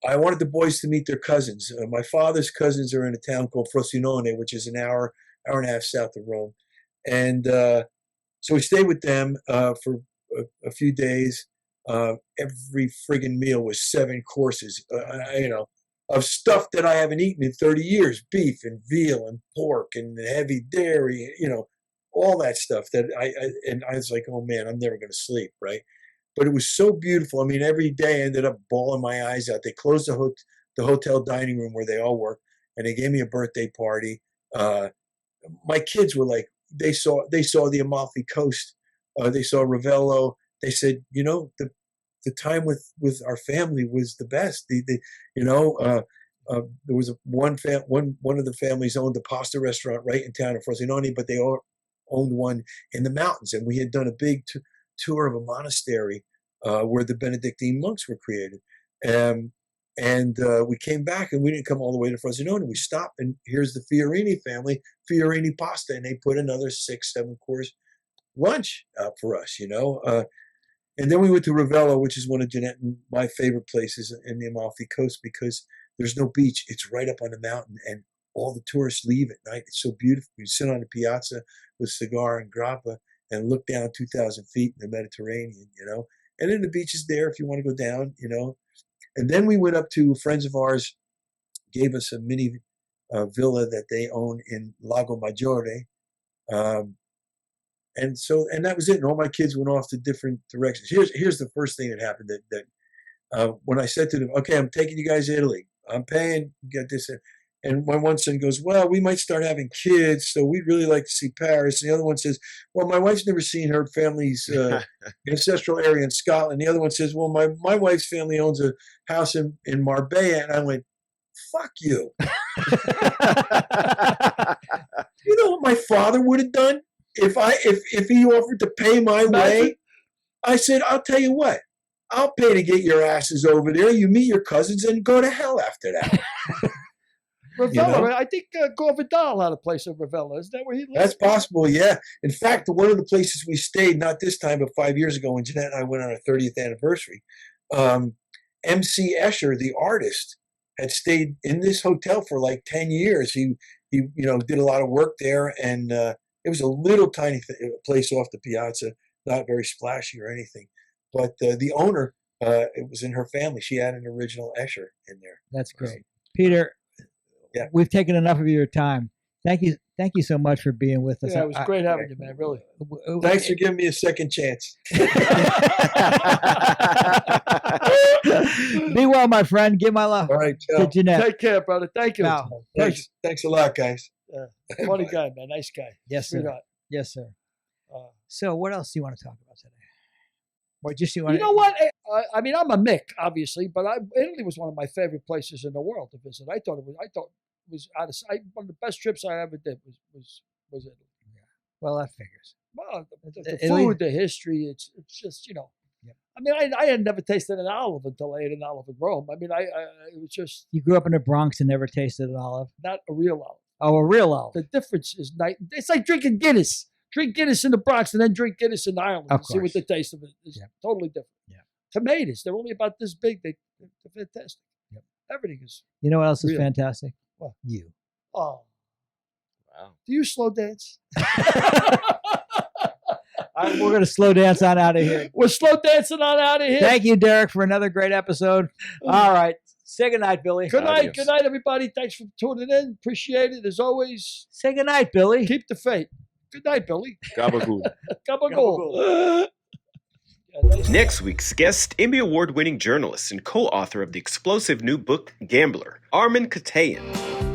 G: I wanted the boys to meet their cousins. My father's cousins are in a town called Frosinone, which is an hour and a half south of Rome, and so we stayed with them for a few days. Every friggin' meal was 7 courses. Of stuff that I haven't eaten in 30 years, beef and veal and pork and heavy dairy, all that stuff that I was like, oh man, I'm never going to sleep, right? But it was so beautiful. I mean, every day I ended up bawling my eyes out. They closed the hotel dining room where they all work, and they gave me a birthday party. My kids were like, they saw the Amalfi Coast. They saw Ravello. They said, the time with our family was the best. There was one of the families owned a pasta restaurant right in town in Frosinone, but they all owned one in the mountains, and we had done a big tour of a monastery where the Benedictine monks were created. And we came back, and we didn't come all the way to Frosinone. We stopped, and here's the Fiorini family, Fiorini pasta, and they put another 6-7 course lunch out for us, And then we went to Ravello, which is one of Jeanette and my favorite places in the Amalfi Coast because there's no beach. It's right up on the mountain, and all the tourists leave at night. It's so beautiful. You sit on the piazza with cigar and grappa and look down 2,000 feet in the Mediterranean, And then the beach is there if you want to go down, And then we went up to friends of ours, gave us a mini villa that they own in Lago Maggiore. And that was it. And all my kids went off to different directions. Here's the first thing that happened that when I said to them, okay, I'm taking you guys to Italy. I'm paying, get this. And my one son goes, well, we might start having kids, so we'd really like to see Paris. And the other one says, well, my wife's never seen her family's ancestral area in Scotland. The other one says, well, my wife's family owns a house in Marbella. And I went, fuck you. You know what my father would have done? If he offered to pay my way, I said, I'll tell you what, I'll pay to get your asses over there. You meet your cousins and go to hell after that.
D: Ravenna,
G: know?
D: right? I think Gore Vidal had a place in Ravenna. Is that where he lived?
G: That's possible, yeah. In fact, one of the places we stayed, not this time, but 5 years ago when Jeanette and I went on our 30th anniversary, M.C. Escher, the artist, had stayed in this hotel for like 10 years. He did a lot of work there, and it was a little tiny place off the piazza, not very splashy or anything. But the owner, it was in her family. She had an original Escher in there.
E: That's great. Peter,
G: yeah.
E: We've taken enough of your time. Thank you so much for being with us.
D: Yeah, it was great having you, man, really.
G: Thanks for giving me a second chance.
E: Be well, my friend. Give my love.
G: All right,
E: to Jeanette.
D: Take care, brother. Thank you.
E: Now,
G: Thanks a lot, guys.
D: Funny guy, man. Nice guy.
E: Yes, sir.
D: Sweetheart.
E: Yes, sir. So what else do you want to talk about today? Or just you want
D: know what? I mean, I'm a Mick, obviously, but Italy was one of my favorite places in the world to visit. I thought it was one of the best trips I ever did was Italy.
E: Yeah. Well, that figures.
D: Well, the food, the history, it's just,
E: Yeah.
D: I mean, I had never tasted an olive until I ate an olive in Rome. I mean, it was just.
E: You grew up in the Bronx and never tasted an olive?
D: Not a real olive.
E: Oh, a real olive.
D: The difference is night. It's like drinking Guinness. Drink Guinness in the Bronx and then drink Guinness in Ireland.
E: Of
D: See what
E: course.
D: the taste of it is.
E: Yeah.
D: Totally different.
E: Yeah.
D: Tomatoes, they're only about this big. They're fantastic.
E: Yep.
D: Everything is.
E: You know what else is
D: Real.
E: fantastic?
D: What?
E: You.
D: Oh.
F: Wow.
D: Do you slow dance?
E: We're going to slow dance on out of here.
D: We're slow dancing on out of here.
E: Thank you, Derek, for another great episode. All right. Say goodnight, Billy.
D: Good night.
F: Adios.
D: Good night, everybody. Thanks for tuning in. Appreciate it. As always,
E: Say goodnight, Billy.
D: keep the faith. Good night, Billy.
F: Gabagool.
D: Gabagool.
A: Next week's guest, Emmy Award-winning journalist and co-author of the explosive new book, Gambler, Armen Keteyian.